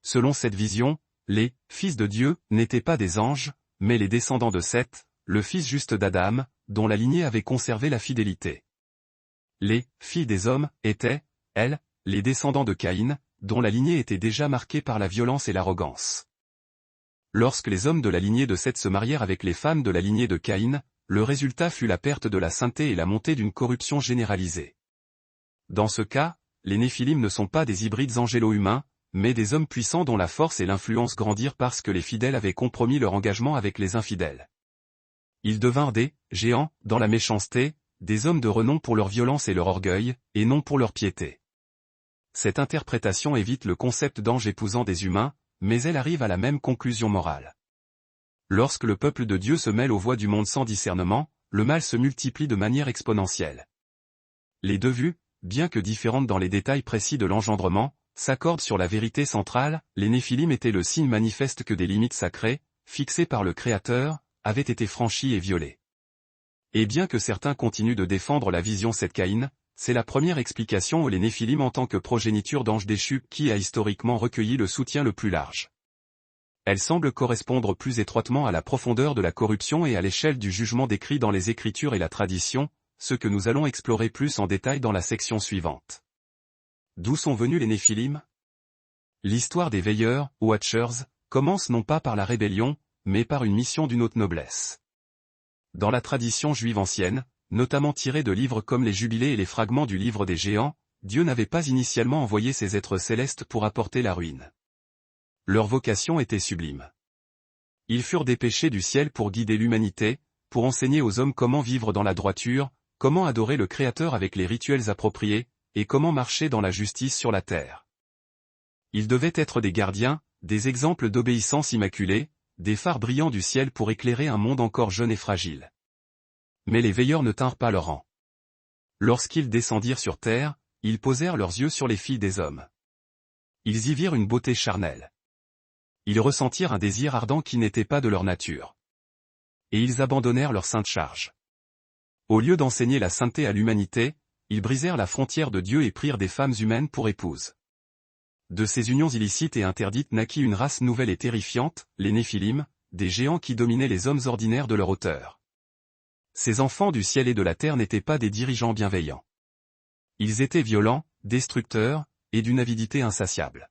S1: Selon cette vision, les « fils de Dieu » n'étaient pas des anges, mais les descendants de Seth, le fils juste d'Adam, dont la lignée avait conservé la fidélité. Les « filles des hommes » étaient, elles, les descendants de Caïn, dont la lignée était déjà marquée par la violence et l'arrogance. Lorsque les hommes de la lignée de Seth se marièrent avec les femmes de la lignée de Caïn, le résultat fut la perte de la sainteté et la montée d'une corruption généralisée. Dans ce cas, les Néphilim ne sont pas des hybrides angélo-humains, mais des hommes puissants dont la force et l'influence grandirent parce que les fidèles avaient compromis leur engagement avec les infidèles. Ils devinrent des « géants » dans la méchanceté, des hommes de renom pour leur violence et leur orgueil, et non pour leur piété. Cette interprétation évite le concept d'ange épousant des humains, mais elle arrive à la même conclusion morale. Lorsque le peuple de Dieu se mêle aux voies du monde sans discernement, le mal se multiplie de manière exponentielle. Les deux vues, bien que différentes dans les détails précis de l'engendrement, s'accordent sur la vérité centrale, les Néphilim étaient le signe manifeste que des limites sacrées, fixées par le Créateur, avaient été franchies et violées. Et bien que certains continuent de défendre la vision Seth-Caïn, c'est la première explication aux les Néphilim en tant que progéniture d'anges déchus qui a historiquement recueilli le soutien le plus large. Elle semble correspondre plus étroitement à la profondeur de la corruption et à l'échelle du jugement décrit dans les Écritures et la tradition, ce que nous allons explorer plus en détail dans la section suivante. D'où sont venus les Néphilim? L'histoire des veilleurs, Watchers, commence non pas par la rébellion, mais par une mission d'une haute noblesse. Dans la tradition juive ancienne, notamment tirée de livres comme les Jubilés et les fragments du livre des Géants, Dieu n'avait pas initialement envoyé ses êtres célestes pour apporter la ruine. Leur vocation était sublime. Ils furent dépêchés du ciel pour guider l'humanité, pour enseigner aux hommes comment vivre dans la droiture, comment adorer le Créateur avec les rituels appropriés, et comment marcher dans la justice sur la terre. Ils devaient être des gardiens, des exemples d'obéissance immaculée, des phares brillants du ciel pour éclairer un monde encore jeune et fragile. Mais les veilleurs ne tinrent pas leur rang. Lorsqu'ils descendirent sur terre, ils posèrent leurs yeux sur les filles des hommes. Ils y virent une beauté charnelle. Ils ressentirent un désir ardent qui n'était pas de leur nature. Et ils abandonnèrent leur sainte charge. Au lieu d'enseigner la sainteté à l'humanité, ils brisèrent la frontière de Dieu et prirent des femmes humaines pour épouses. De ces unions illicites et interdites naquit une race nouvelle et terrifiante, les Néphilim, des géants qui dominaient les hommes ordinaires de leur hauteur. Ces enfants du ciel et de la terre n'étaient pas des dirigeants bienveillants. Ils étaient violents, destructeurs, et d'une avidité insatiable.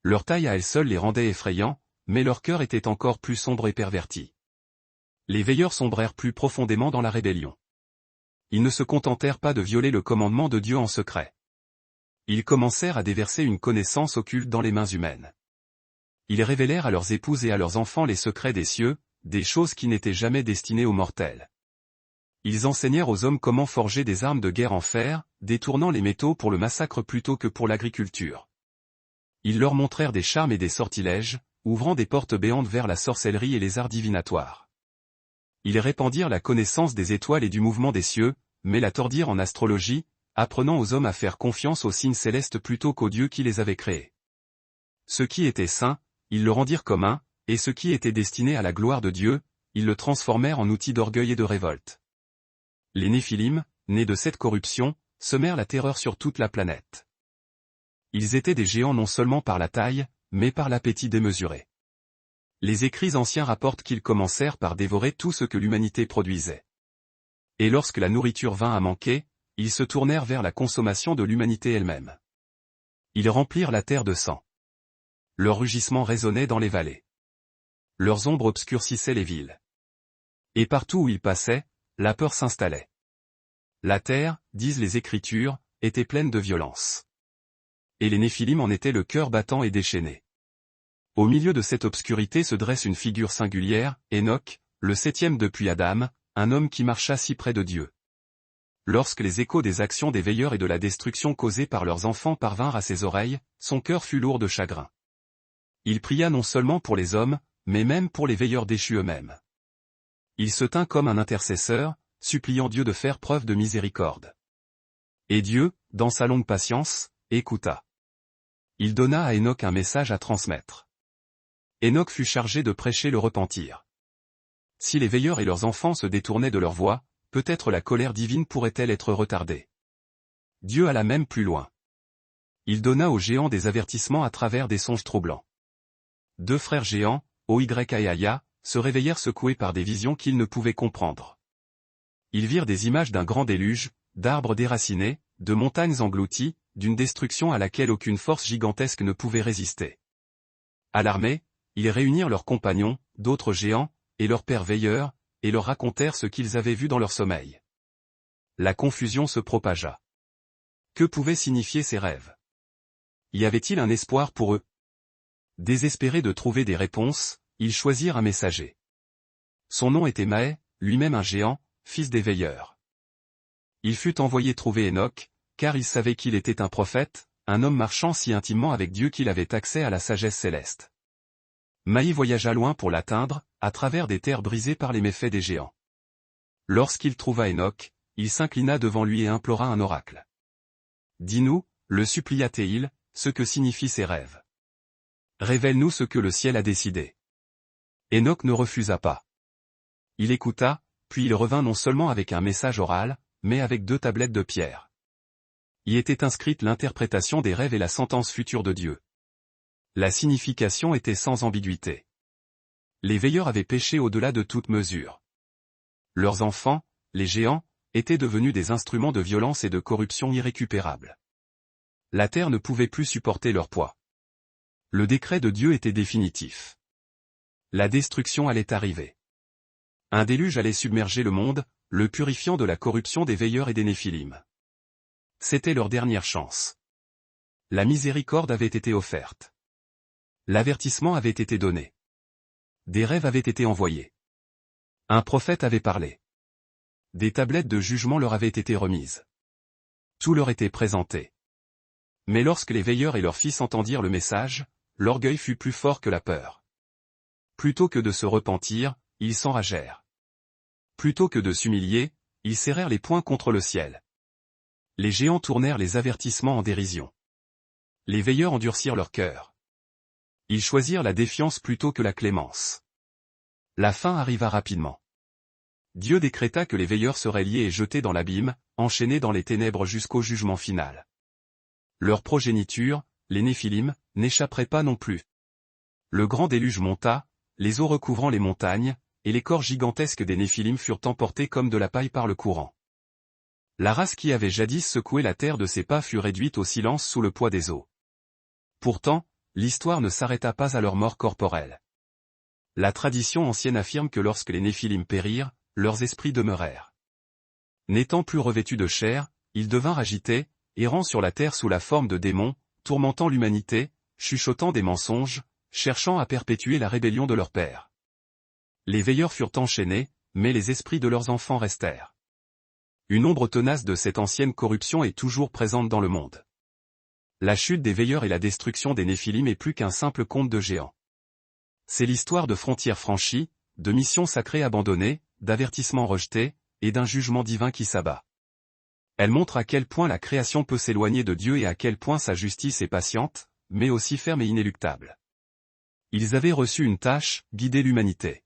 S1: Leur taille à elle seule les rendait effrayants, mais leur cœur était encore plus sombre et perverti. Les veilleurs sombrèrent plus profondément dans la rébellion. Ils ne se contentèrent pas de violer le commandement de Dieu en secret. Ils commencèrent à déverser une connaissance occulte dans les mains humaines. Ils révélèrent à leurs épouses et à leurs enfants les secrets des cieux, des choses qui n'étaient jamais destinées aux mortels. Ils enseignèrent aux hommes comment forger des armes de guerre en fer, détournant les métaux pour le massacre plutôt que pour l'agriculture. Ils leur montrèrent des charmes et des sortilèges, ouvrant des portes béantes vers la sorcellerie et les arts divinatoires. Ils répandirent la connaissance des étoiles et du mouvement des cieux, mais la tordirent en astrologie, apprenant aux hommes à faire confiance aux signes célestes plutôt qu'aux dieux qui les avaient créés. Ce qui était saint, ils le rendirent commun, et ce qui était destiné à la gloire de Dieu, ils le transformèrent en outil d'orgueil et de révolte. Les Néphilim, nés de cette corruption, semèrent la terreur sur toute la planète. Ils étaient des géants non seulement par la taille, mais par l'appétit démesuré. Les écrits anciens rapportent qu'ils commencèrent par dévorer tout ce que l'humanité produisait. Et lorsque la nourriture vint à manquer, ils se tournèrent vers la consommation de l'humanité elle-même. Ils remplirent la terre de sang. Leurs rugissements résonnaient dans les vallées. Leurs ombres obscurcissaient les villes. Et partout où ils passaient, la peur s'installait. La terre, disent les Écritures, était pleine de violence. Et les Néphilim en étaient le cœur battant et déchaîné. Au milieu de cette obscurité se dresse une figure singulière, Enoch, le 7e depuis Adam, un homme qui marcha si près de Dieu. Lorsque les échos des actions des veilleurs et de la destruction causée par leurs enfants parvinrent à ses oreilles, son cœur fut lourd de chagrin. Il pria non seulement pour les hommes, mais même pour les veilleurs déchus eux-mêmes. Il se tint comme un intercesseur, suppliant Dieu de faire preuve de miséricorde. Et Dieu, dans sa longue patience, écouta. Il donna à Enoch un message à transmettre. Enoch fut chargé de prêcher le repentir. Si les veilleurs et leurs enfants se détournaient de leur voie, peut-être la colère divine pourrait-elle être retardée. Dieu alla même plus loin. Il donna aux géants des avertissements à travers des songes troublants. 2 frères géants, Oya et Aya, se réveillèrent secoués par des visions qu'ils ne pouvaient comprendre. Ils virent des images d'un grand déluge, d'arbres déracinés, de montagnes englouties, d'une destruction à laquelle aucune force gigantesque ne pouvait résister. Alarmés, ils réunirent leurs compagnons, d'autres géants, et leurs pères veilleurs, et leur racontèrent ce qu'ils avaient vu dans leur sommeil. La confusion se propagea. Que pouvaient signifier ces rêves? Y avait-il un espoir pour eux? Désespérés de trouver des réponses, ils choisirent un messager. Son nom était Mahé, lui-même un géant, fils des veilleurs. Il fut envoyé trouver Enoch, car il savait qu'il était un prophète, un homme marchant si intimement avec Dieu qu'il avait accès à la sagesse céleste. Mahé voyagea loin pour l'atteindre, à travers des terres brisées par les méfaits des géants. Lorsqu'il trouva Enoch, il s'inclina devant lui et implora un oracle. « Dis-nous, le supplia-t-il, ce que signifient ces rêves. Révèle-nous ce que le ciel a décidé. » Enoch ne refusa pas. Il écouta, puis il revint non seulement avec un message oral, mais avec 2 tablettes de pierre. Y était inscrite l'interprétation des rêves et la sentence future de Dieu. La signification était sans ambiguïté. Les veilleurs avaient péché au-delà de toute mesure. Leurs enfants, les géants, étaient devenus des instruments de violence et de corruption irrécupérables. La terre ne pouvait plus supporter leur poids. Le décret de Dieu était définitif. La destruction allait arriver. Un déluge allait submerger le monde, le purifiant de la corruption des veilleurs et des Néphilim. C'était leur dernière chance. La miséricorde avait été offerte. L'avertissement avait été donné. Des rêves avaient été envoyés. Un prophète avait parlé. Des tablettes de jugement leur avaient été remises. Tout leur était présenté. Mais lorsque les veilleurs et leurs fils entendirent le message, l'orgueil fut plus fort que la peur. Plutôt que de se repentir, ils s'enragèrent. Plutôt que de s'humilier, ils serrèrent les poings contre le ciel. Les géants tournèrent les avertissements en dérision. Les veilleurs endurcirent leur cœur. Ils choisirent la défiance plutôt que la clémence. La fin arriva rapidement. Dieu décréta que les veilleurs seraient liés et jetés dans l'abîme, enchaînés dans les ténèbres jusqu'au jugement final. Leur progéniture, les Néphilim, n'échapperait pas non plus. Le grand déluge monta, les eaux recouvrant les montagnes, et les corps gigantesques des Néphilim furent emportés comme de la paille par le courant. La race qui avait jadis secoué la terre de ses pas fut réduite au silence sous le poids des eaux. Pourtant, l'histoire ne s'arrêta pas à leur mort corporelle. La tradition ancienne affirme que lorsque les Néphilim périrent, leurs esprits demeurèrent. N'étant plus revêtus de chair, ils devinrent agités, errant sur la terre sous la forme de démons, tourmentant l'humanité, chuchotant des mensonges, cherchant à perpétuer la rébellion de leur père. Les veilleurs furent enchaînés, mais les esprits de leurs enfants restèrent. Une ombre tenace de cette ancienne corruption est toujours présente dans le monde. La chute des veilleurs et la destruction des Néphilim est plus qu'un simple conte de géants. C'est l'histoire de frontières franchies, de missions sacrées abandonnées, d'avertissements rejetés, et d'un jugement divin qui s'abat. Elle montre à quel point la création peut s'éloigner de Dieu et à quel point sa justice est patiente, mais aussi ferme et inéluctable. Ils avaient reçu une tâche, guider l'humanité.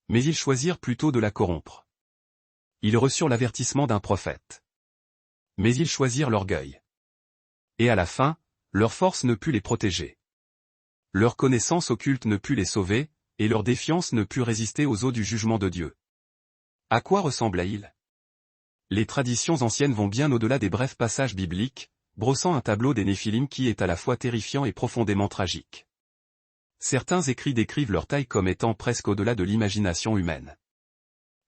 S1: Mais ils choisirent plutôt de la corrompre. Ils reçurent l'avertissement d'un prophète. Mais ils choisirent l'orgueil. Et à la fin, leur force ne put les protéger. Leur connaissance occulte ne put les sauver, et leur défiance ne put résister aux eaux du jugement de Dieu. À quoi ressemblait-il? Les traditions anciennes vont bien au-delà des brefs passages bibliques, brossant un tableau des Néphilim qui est à la fois terrifiant et profondément tragique. Certains écrits décrivent leur taille comme étant presque au-delà de l'imagination humaine.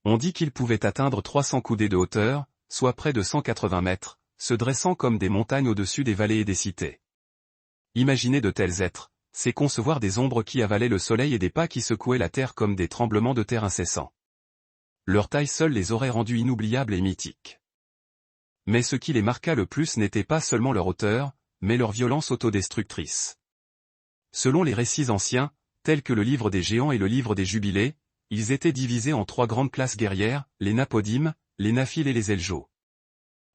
S1: On dit qu'ils pouvaient atteindre 300 coudées de hauteur, soit près de 180 mètres, se dressant comme des montagnes au-dessus des vallées et des cités. Imaginer de tels êtres, c'est concevoir des ombres qui avalaient le soleil et des pas qui secouaient la terre comme des tremblements de terre incessants. Leur taille seule les aurait rendus inoubliables et mythiques. Mais ce qui les marqua le plus n'était pas seulement leur hauteur, mais leur violence autodestructrice. Selon les récits anciens, tels que le livre des géants et le livre des jubilés, ils étaient divisés en 3 grandes classes guerrières, les Napodim, les Naphil et les Eljo.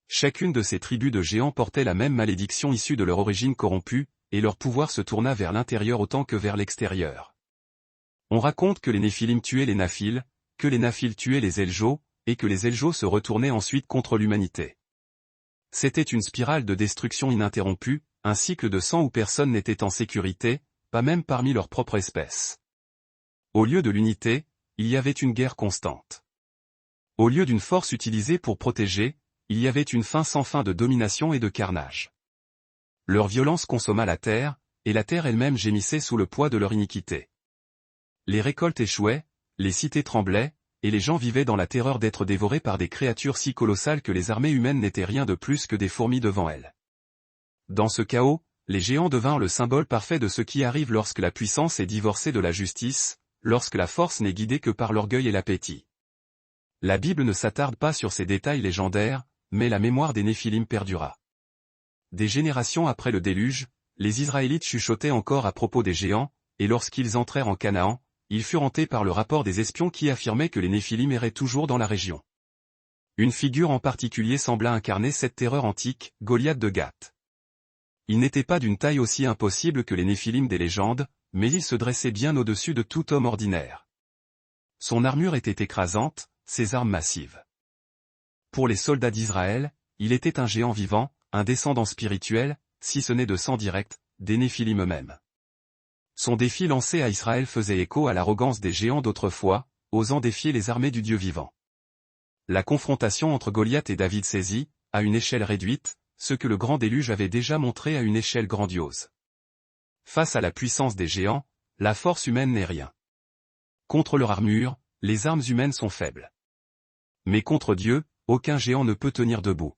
S1: Chacune de ces tribus de géants portait la même malédiction issue de leur origine corrompue, et leur pouvoir se tourna vers l'intérieur autant que vers l'extérieur. On raconte que les Néphilim tuaient les Naphil, que les Naphil tuaient les Eljo, et que les Eljo se retournaient ensuite contre l'humanité. C'était une spirale de destruction ininterrompue, un cycle de sang où personne n'était en sécurité, pas même parmi leur propre espèce. Au lieu de l'unité, il y avait une guerre constante. Au lieu d'une force utilisée pour protéger, il y avait une fin sans fin de domination et de carnage. Leur violence consomma la terre, et la terre elle-même gémissait sous le poids de leur iniquité. Les récoltes échouaient, les cités tremblaient, et les gens vivaient dans la terreur d'être dévorés par des créatures si colossales que les armées humaines n'étaient rien de plus que des fourmis devant elles. Dans ce chaos, les géants devinrent le symbole parfait de ce qui arrive lorsque la puissance est divorcée de la justice, lorsque la force n'est guidée que par l'orgueil et l'appétit. La Bible ne s'attarde pas sur ces détails légendaires, mais la mémoire des Néphilim perdura. Des générations après le déluge, les Israélites chuchotaient encore à propos des géants, et lorsqu'ils entrèrent en Canaan, ils furent hantés par le rapport des espions qui affirmaient que les Néphilim erraient toujours dans la région. Une figure en particulier sembla incarner cette terreur antique, Goliath de Gath. Il n'était pas d'une taille aussi impossible que les Néphilim des légendes, mais il se dressait bien au-dessus de tout homme ordinaire. Son armure était écrasante, ses armes massives. Pour les soldats d'Israël, il était un géant vivant, un descendant spirituel, si ce n'est de sang direct, des Néphilim eux-mêmes. Son défi lancé à Israël faisait écho à l'arrogance des géants d'autrefois, osant défier les armées du Dieu vivant. La confrontation entre Goliath et David saisit, à une échelle réduite, ce que le grand déluge avait déjà montré à une échelle grandiose. Face à la puissance des géants, la force humaine n'est rien. Contre leur armure, les armes humaines sont faibles. Mais contre Dieu, aucun géant ne peut tenir debout.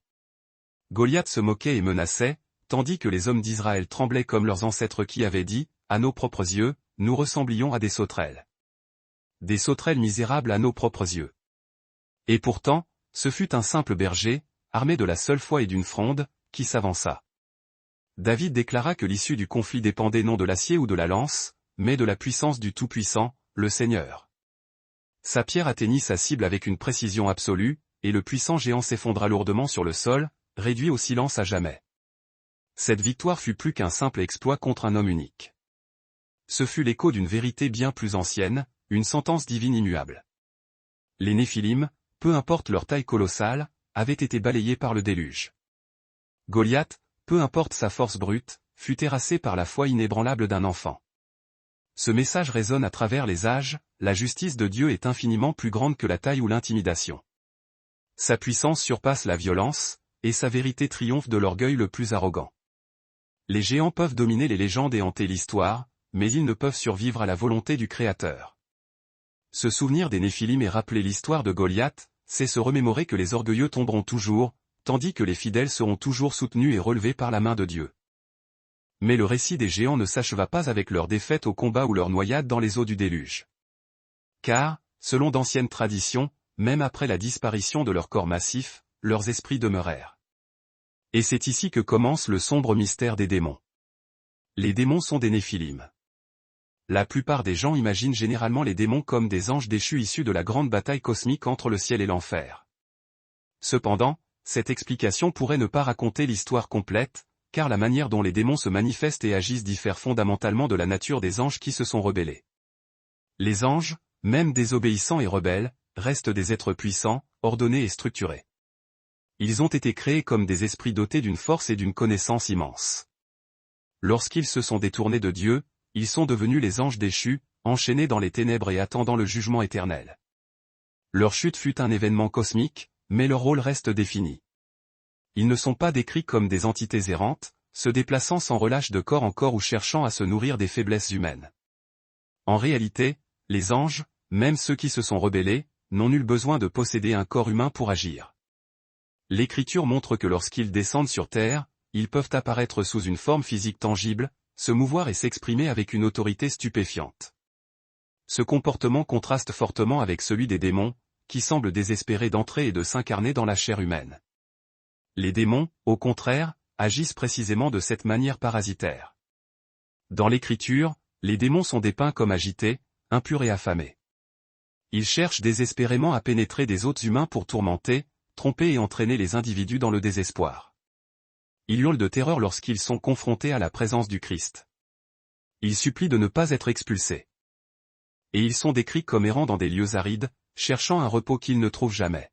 S1: Goliath se moquait et menaçait, tandis que les hommes d'Israël tremblaient comme leurs ancêtres qui avaient dit, à nos propres yeux, nous ressemblions à des sauterelles. Des sauterelles misérables à nos propres yeux. Et pourtant, ce fut un simple berger, armé de la seule foi et d'une fronde, qui s'avança. David déclara que l'issue du conflit dépendait non de l'acier ou de la lance, mais de la puissance du Tout-Puissant, le Seigneur. Sa pierre atteignit sa cible avec une précision absolue, et le puissant géant s'effondra lourdement sur le sol, réduit au silence à jamais. Cette victoire fut plus qu'un simple exploit contre un homme unique. Ce fut l'écho d'une vérité bien plus ancienne, une sentence divine immuable. Les Néphilim, peu importe leur taille colossale, avaient été balayés par le déluge. Goliath, peu importe sa force brute, fut terrassé par la foi inébranlable d'un enfant. Ce message résonne à travers les âges, la justice de Dieu est infiniment plus grande que la taille ou l'intimidation. Sa puissance surpasse la violence, et sa vérité triomphe de l'orgueil le plus arrogant. Les géants peuvent dominer les légendes et hanter l'histoire, mais ils ne peuvent survivre à la volonté du Créateur. Se souvenir des Néphilim et rappeler l'histoire de Goliath, c'est se remémorer que les orgueilleux tomberont toujours, tandis que les fidèles seront toujours soutenus et relevés par la main de Dieu. Mais le récit des géants ne s'acheva pas avec leur défaite au combat ou leur noyade dans les eaux du déluge. Car, selon d'anciennes traditions, même après la disparition de leur corps massif, leurs esprits demeurèrent. Et c'est ici que commence le sombre mystère des démons. Les démons sont des Néphilim. la plupart des gens imaginent généralement les démons comme des anges déchus issus de la grande bataille cosmique entre le ciel et l'enfer. Cependant, cette explication pourrait ne pas raconter l'histoire complète, car la manière dont les démons se manifestent et agissent diffère fondamentalement de la nature des anges qui se sont rebellés. Les anges, même désobéissants et rebelles, restent des êtres puissants, ordonnés et structurés. Ils ont été créés comme des esprits dotés d'une force et d'une connaissance immense. Lorsqu'ils se sont détournés de Dieu, ils sont devenus les anges déchus, enchaînés dans les ténèbres et attendant le jugement éternel. Leur chute fut un événement cosmique, mais leur rôle reste défini. Ils ne sont pas décrits comme des entités errantes, se déplaçant sans relâche de corps en corps ou cherchant à se nourrir des faiblesses humaines. En réalité, les anges, même ceux qui se sont rebellés, n'ont nul besoin de posséder un corps humain pour agir. L'Écriture montre que lorsqu'ils descendent sur terre, ils peuvent apparaître sous une forme physique tangible, se mouvoir et s'exprimer avec une autorité stupéfiante. Ce comportement contraste fortement avec celui des démons, qui semblent désespérés d'entrer et de s'incarner dans la chair humaine. Les démons, au contraire, agissent précisément de cette manière parasitaire. Dans l'Écriture, les démons sont dépeints comme agités, impurs et affamés. Ils cherchent désespérément à pénétrer des hôtes humains pour tourmenter, tromper et entraîner les individus dans le désespoir. Ils hurlent de terreur lorsqu'ils sont confrontés à la présence du Christ. Ils supplient de ne pas être expulsés. Et ils sont décrits comme errant dans des lieux arides, cherchant un repos qu'ils ne trouvent jamais.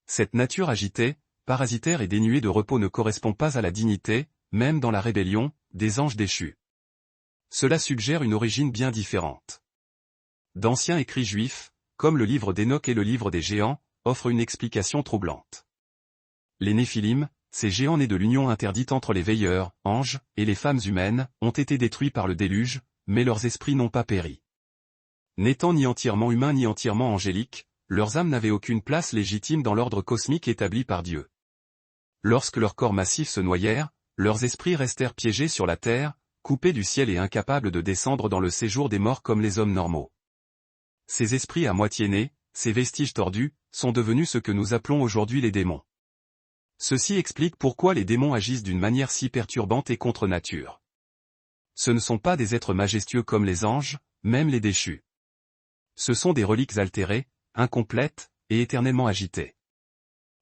S1: Cette nature agitée, parasitaire et dénuée de repos ne correspond pas à la dignité, même dans la rébellion, des anges déchus. Cela suggère une origine bien différente. D'anciens écrits juifs, comme le livre d'Enoch et le livre des géants, offrent une explication troublante. Les Néphilim, ces géants nés de l'union interdite entre les veilleurs, anges, et les femmes humaines, ont été détruits par le déluge, mais leurs esprits n'ont pas péri. N'étant ni entièrement humains ni entièrement angéliques, leurs âmes n'avaient aucune place légitime dans l'ordre cosmique établi par Dieu. Lorsque leurs corps massifs se noyèrent, leurs esprits restèrent piégés sur la terre, coupés du ciel et incapables de descendre dans le séjour des morts comme les hommes normaux. Ces esprits à moitié nés, ces vestiges tordus, sont devenus ce que nous appelons aujourd'hui les démons. Ceci explique pourquoi les démons agissent d'une manière si perturbante et contre nature. Ce ne sont pas des êtres majestueux comme les anges, même les déchus. Ce sont des reliques altérées, incomplètes, et éternellement agitées.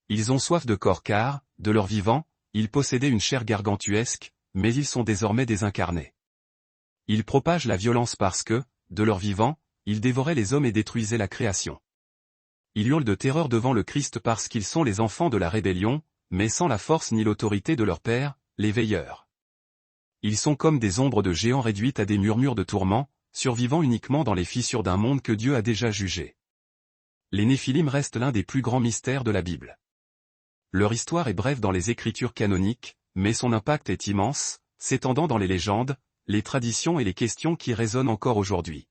S1: Ils ont soif de corps car, de leur vivant, ils possédaient une chair gargantuesque, mais ils sont désormais désincarnés. Ils propagent la violence parce que, de leur vivant, ils dévoraient les hommes et détruisaient la création. Ils hurlent de terreur devant le Christ parce qu'ils sont les enfants de la rébellion, mais sans la force ni l'autorité de leur père, les veilleurs. Ils sont comme des ombres de géants réduites à des murmures de tourments, survivant uniquement dans les fissures d'un monde que Dieu a déjà jugé. Les Néphilim restent l'un des plus grands mystères de la Bible. Leur histoire est brève dans les écritures canoniques, mais son impact est immense, s'étendant dans les légendes, les traditions et les questions qui résonnent encore aujourd'hui.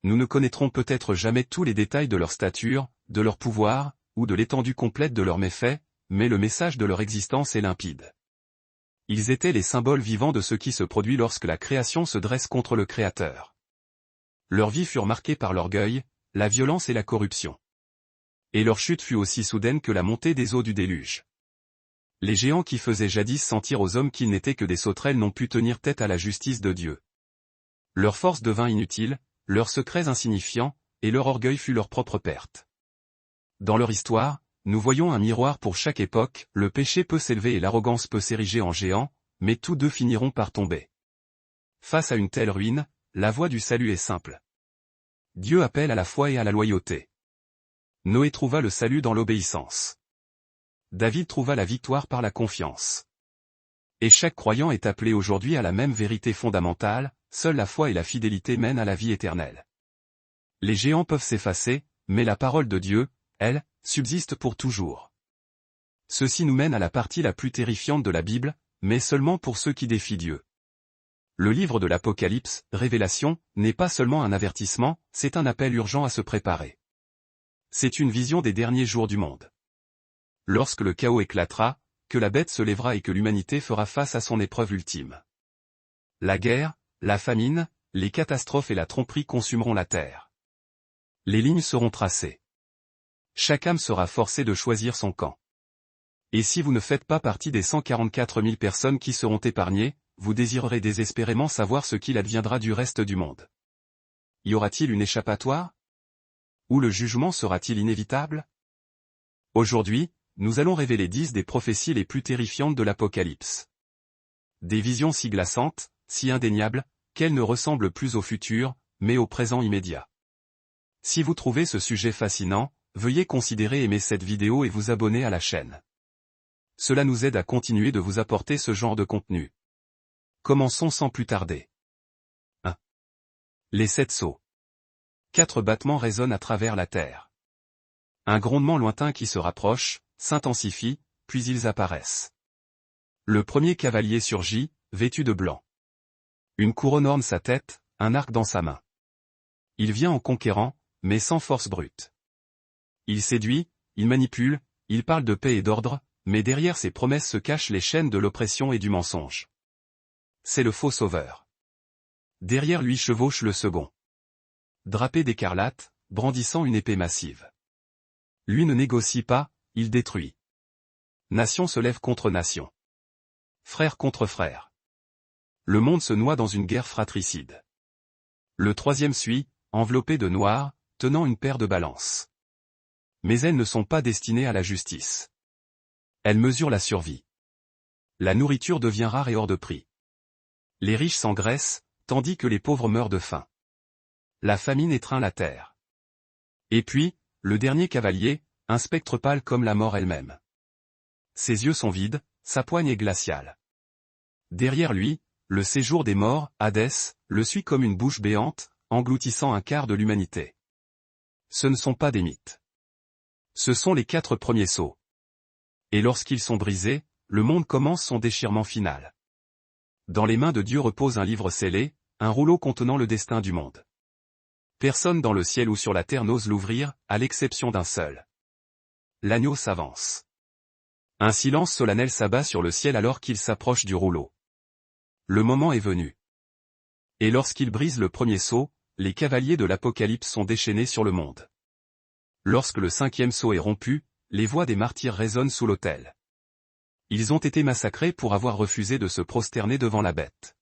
S1: Nous ne connaîtrons peut-être jamais tous les détails de leur stature, de leur pouvoir, ou de l'étendue complète de leurs méfaits, mais le message de leur existence est limpide. Ils étaient les symboles vivants de ce qui se produit lorsque la création se dresse contre le Créateur. Leurs vies furent marquées par l'orgueil, la violence et la corruption. Et leur chute fut aussi soudaine que la montée des eaux du déluge. Les géants qui faisaient jadis sentir aux hommes qu'ils n'étaient que des sauterelles n'ont pu tenir tête à la justice de Dieu. Leur force devint inutile, leurs secrets insignifiants, et leur orgueil fut leur propre perte. Dans leur histoire, nous voyons un miroir pour chaque époque, le péché peut s'élever et l'arrogance peut s'ériger en géant, mais tous deux finiront par tomber. Face à une telle ruine, la voie du salut est simple. Dieu appelle à la foi et à la loyauté. Noé trouva le salut dans l'obéissance. David trouva la victoire par la confiance. Et chaque croyant est appelé aujourd'hui à la même vérité fondamentale, seule la foi et la fidélité mènent à la vie éternelle. Les géants peuvent s'effacer, mais la parole de Dieu, elle, subsiste pour toujours. Ceci nous mène à la partie la plus terrifiante de la Bible, mais seulement pour ceux qui défient Dieu. Le livre de l'Apocalypse, Révélation, n'est pas seulement un avertissement, c'est un appel urgent à se préparer. C'est une vision des derniers jours du monde. Lorsque le chaos éclatera, que la bête se lèvera et que l'humanité fera face à son épreuve ultime. La guerre, la famine, les catastrophes et la tromperie consumeront la terre. Les lignes seront tracées. Chaque âme sera forcée de choisir son camp. Et si vous ne faites pas partie des 144 000 personnes qui seront épargnées, vous désirerez désespérément savoir ce qu'il adviendra du reste du monde. Y aura-t-il une échappatoire? Ou le jugement sera-t-il inévitable? Aujourd'hui, nous allons révéler 10 des prophéties les plus terrifiantes de l'Apocalypse. Des visions si glaçantes, si indéniables, qu'elles ne ressemblent plus au futur, mais au présent immédiat. Si vous trouvez ce sujet fascinant, veuillez considérer aimer cette vidéo et vous abonner à la chaîne. Cela nous aide à continuer de vous apporter ce genre de contenu. Commençons sans plus tarder. 1. Les 7 sceaux. 4 battements résonnent à travers la terre. Un grondement lointain qui se rapproche, s'intensifie, puis ils apparaissent. Le premier cavalier surgit, vêtu de blanc. Une couronne orne sa tête, un arc dans sa main. Il vient en conquérant, mais sans force brute. Il séduit, il manipule, il parle de paix et d'ordre, mais derrière ses promesses se cachent les chaînes de l'oppression et du mensonge. C'est le faux sauveur. Derrière lui chevauche le second. Drapé d'écarlate, brandissant une épée massive. Lui ne négocie pas, il détruit. Nation se lève contre nation. Frère contre frère. Le monde se noie dans une guerre fratricide. Le troisième suit, enveloppé de noir, tenant une paire de balances. Mais elles ne sont pas destinées à la justice. Elles mesurent la survie. La nourriture devient rare et hors de prix. Les riches s'engraissent, tandis que les pauvres meurent de faim. La famine étreint la terre. Et puis, le dernier cavalier, un spectre pâle comme la mort elle-même. Ses yeux sont vides, sa poigne est glaciale. Derrière lui, le séjour des morts, Hadès, le suit comme une bouche béante, engloutissant un quart de l'humanité. Ce ne sont pas des mythes. Ce sont les 4 premiers sceaux. Et lorsqu'ils sont brisés, le monde commence son déchirement final. Dans les mains de Dieu repose un livre scellé, un rouleau contenant le destin du monde. Personne dans le ciel ou sur la terre n'ose l'ouvrir, à l'exception d'un seul. L'agneau s'avance. Un silence solennel s'abat sur le ciel alors qu'il s'approche du rouleau. Le moment est venu. Et lorsqu'il brise le premier sceau, les cavaliers de l'Apocalypse sont déchaînés sur le monde. Lorsque le 5e sceau est rompu, les voix des martyrs résonnent sous l'autel. Ils ont été massacrés pour avoir refusé de se prosterner devant la bête.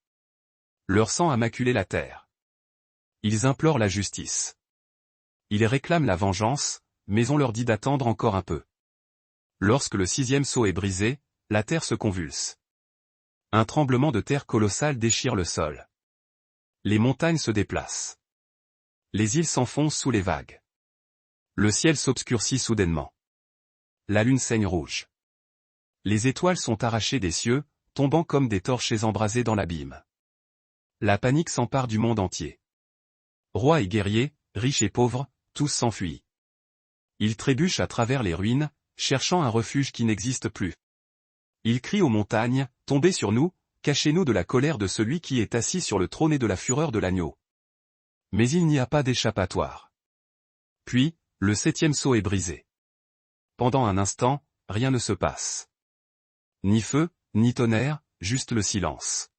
S1: Leur sang a maculé la terre. Ils implorent la justice. Ils réclament la vengeance, mais on leur dit d'attendre encore un peu. Lorsque le 6e sceau est brisé, la terre se convulse. Un tremblement de terre colossal déchire le sol. Les montagnes se déplacent. Les îles s'enfoncent sous les vagues. Le ciel s'obscurcit soudainement. La lune saigne rouge. Les étoiles sont arrachées des cieux, tombant comme des torches embrasées dans l'abîme. La panique s'empare du monde entier. Rois et guerriers, riches et pauvres, tous s'enfuient. Ils trébuchent à travers les ruines, cherchant un refuge qui n'existe plus. Ils crient aux montagnes, tombez sur nous, cachez-nous de la colère de celui qui est assis sur le trône et de la fureur de l'agneau. Mais il n'y a pas d'échappatoire. Puis, le 7e sceau est brisé. Pendant un instant, rien ne se passe. Ni feu, ni tonnerre, juste le silence.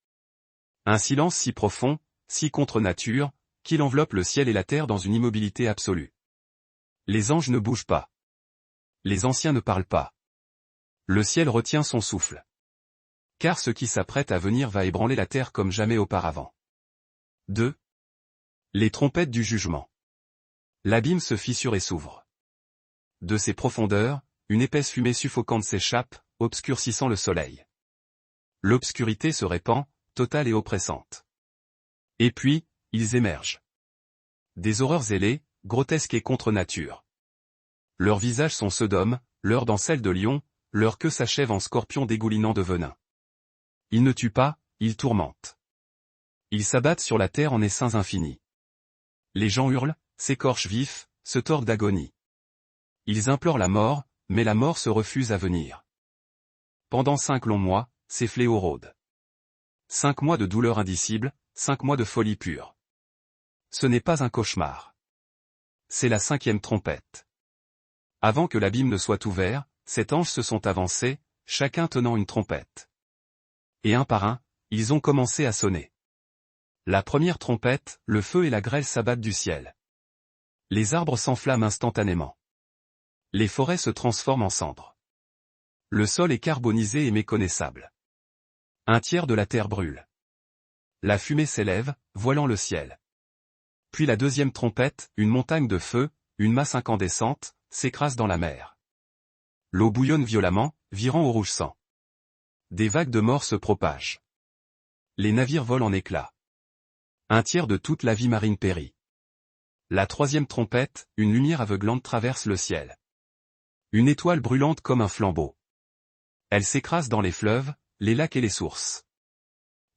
S1: Un silence si profond, si contre nature, qu'il enveloppe le ciel et la terre dans une immobilité absolue. Les anges ne bougent pas. Les anciens ne parlent pas. Le ciel retient son souffle. Car ce qui s'apprête à venir va ébranler la terre comme jamais auparavant. 2. Les trompettes du jugement. L'abîme se fissure et s'ouvre. De ses profondeurs, une épaisse fumée suffocante s'échappe, obscurcissant le soleil. L'obscurité se répand, totale et oppressante. Et puis, ils émergent. Des horreurs ailées, grotesques et contre nature. Leurs visages sont ceux d'hommes, leurs dents celles de lions, leur queue s'achève en scorpion dégoulinant de venin. Ils ne tuent pas, ils tourmentent. Ils s'abattent sur la terre en essaims infinis. Les gens hurlent, s'écorchent vifs, se tordent d'agonie. Ils implorent la mort, mais la mort se refuse à venir. Pendant 5 longs mois, ces fléaux rôdent. 5 mois de douleur indicible, 5 mois de folie pure. Ce n'est pas un cauchemar. C'est la 5e trompette. Avant que l'abîme ne soit ouvert, 7 anges se sont avancés, chacun tenant une trompette. Et un par un, ils ont commencé à sonner. La première trompette, le feu et la grêle s'abattent du ciel. Les arbres s'enflamment instantanément. Les forêts se transforment en cendres. Le sol est carbonisé et méconnaissable. Un tiers de la terre brûle. La fumée s'élève, voilant le ciel. Puis la deuxième trompette, une montagne de feu, une masse incandescente, s'écrase dans la mer. L'eau bouillonne violemment, virant au rouge sang. Des vagues de mort se propagent. Les navires volent en éclats. Un tiers de toute la vie marine périt. La troisième trompette, une lumière aveuglante traverse le ciel. Une étoile brûlante comme un flambeau. Elle s'écrase dans les fleuves, les lacs et les sources.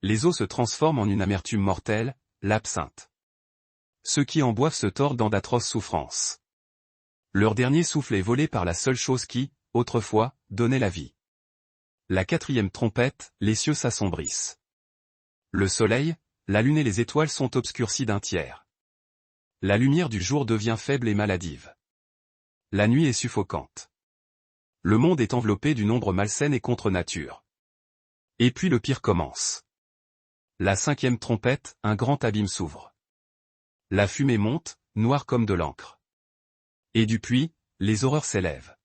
S1: Les eaux se transforment en une amertume mortelle, l'absinthe. Ceux qui en boivent se tordent dans d'atroces souffrances. Leur dernier souffle est volé par la seule chose qui, autrefois, donnait la vie. La quatrième trompette, les cieux s'assombrissent. Le soleil, la lune et les étoiles sont obscurcis d'un tiers. La lumière du jour devient faible et maladive. La nuit est suffocante. Le monde est enveloppé d'une ombre malsaine et contre nature. Et puis le pire commence. La cinquième trompette, un grand abîme s'ouvre. La fumée monte, noire comme de l'encre. Et du puits, les horreurs s'élèvent.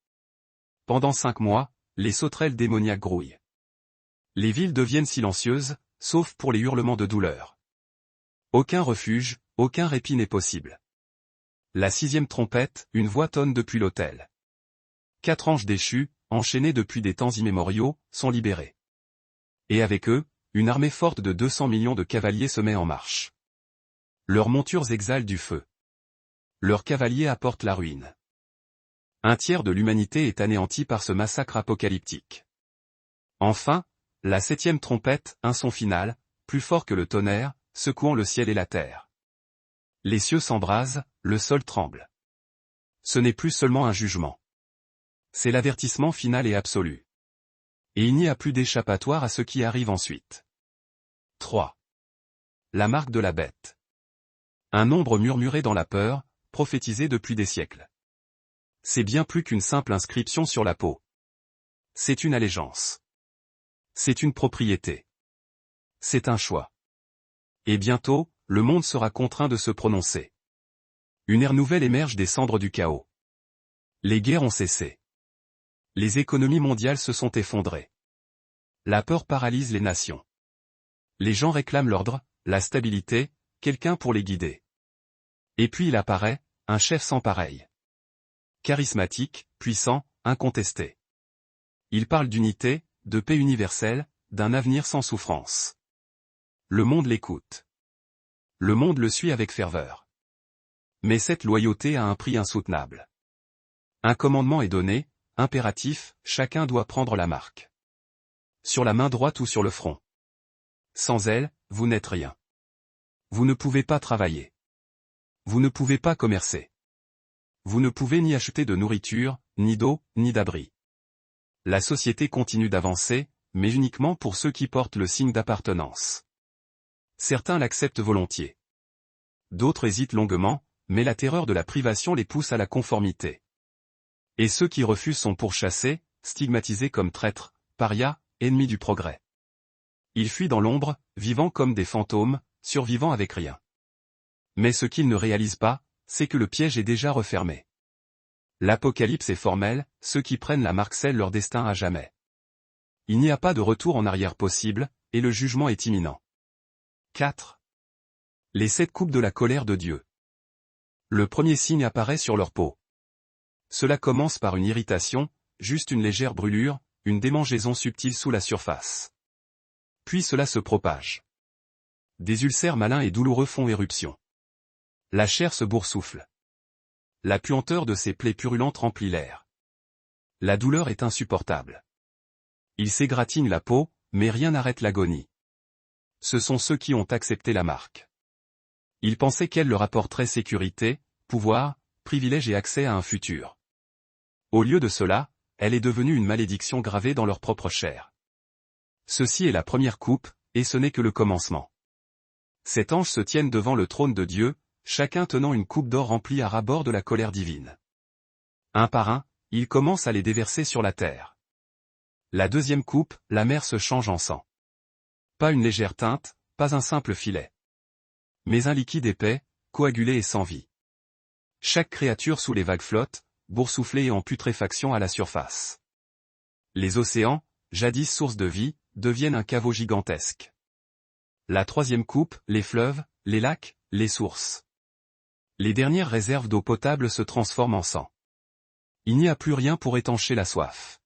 S1: Pendant 5 mois, les sauterelles démoniaques grouillent. Les villes deviennent silencieuses, sauf pour les hurlements de douleur. Aucun refuge, aucun répit n'est possible. La sixième trompette, une voix tonne depuis l'autel. 4 anges déchus, enchaînés depuis des temps immémoriaux, sont libérés. Et avec eux, une armée forte de 200 millions de cavaliers se met en marche. Leurs montures exhalent du feu. Leurs cavaliers apportent la ruine. Un tiers de l'humanité est anéanti par ce massacre apocalyptique. Enfin, la septième trompette, un son final, plus fort que le tonnerre, secouant le ciel et la terre. Les cieux s'embrasent, le sol tremble. Ce n'est plus seulement un jugement. C'est l'avertissement final et absolu. Et il n'y a plus d'échappatoire à ce qui arrive ensuite. 3. La marque de la bête. Un nombre murmuré dans la peur, prophétisé depuis des siècles. C'est bien plus qu'une simple inscription sur la peau. C'est une allégeance. C'est une propriété. C'est un choix. Et bientôt, le monde sera contraint de se prononcer. Une ère nouvelle émerge des cendres du chaos. Les guerres ont cessé. Les économies mondiales se sont effondrées. La peur paralyse les nations. Les gens réclament l'ordre, la stabilité, quelqu'un pour les guider. Et puis il apparaît, un chef sans pareil. Charismatique, puissant, incontesté. Il parle d'unité, de paix universelle, d'un avenir sans souffrance. Le monde l'écoute. Le monde le suit avec ferveur. Mais cette loyauté a un prix insoutenable. Un commandement est donné, impératif, chacun doit prendre la marque. Sur la main droite ou sur le front. Sans elle, vous n'êtes rien. Vous ne pouvez pas travailler. Vous ne pouvez pas commercer. Vous ne pouvez ni acheter de nourriture, ni d'eau, ni d'abri. La société continue d'avancer, mais uniquement pour ceux qui portent le signe d'appartenance. Certains l'acceptent volontiers. D'autres hésitent longuement, mais la terreur de la privation les pousse à la conformité. Et ceux qui refusent sont pourchassés, stigmatisés comme traîtres, parias, ennemis du progrès. Ils fuient dans l'ombre, vivant comme des fantômes, survivant avec rien. Mais ce qu'ils ne réalisent pas, c'est que le piège est déjà refermé. L'apocalypse est formel, ceux qui prennent la marque scellent leur destin à jamais. Il n'y a pas de retour en arrière possible, et le jugement est imminent. 4. Les 7 coupes de la colère de Dieu. Le premier signe apparaît sur leur peau. Cela commence par une irritation, juste une légère brûlure, une démangeaison subtile sous la surface. Puis cela se propage. Des ulcères malins et douloureux font éruption. La chair se boursoufle. La puanteur de ces plaies purulentes remplit l'air. La douleur est insupportable. Ils s'égratignent la peau, mais rien n'arrête l'agonie. Ce sont ceux qui ont accepté la marque. Ils pensaient qu'elle leur apporterait sécurité, pouvoir, privilège et accès à un futur. Au lieu de cela, elle est devenue une malédiction gravée dans leur propre chair. Ceci est la première coupe, et ce n'est que le commencement. 7 anges se tiennent devant le trône de Dieu, chacun tenant une coupe d'or remplie à ras-bord de la colère divine. Un par un, ils commencent à les déverser sur la terre. La deuxième coupe, la mer se change en sang. Pas une légère teinte, pas un simple filet. Mais un liquide épais, coagulé et sans vie. Chaque créature sous les vagues flotte, boursouflée et en putréfaction à la surface. Les océans, jadis source de vie, deviennent un caveau gigantesque. La troisième coupe, les fleuves, les lacs, les sources. Les dernières réserves d'eau potable se transforment en sang. Il n'y a plus rien pour étancher la soif.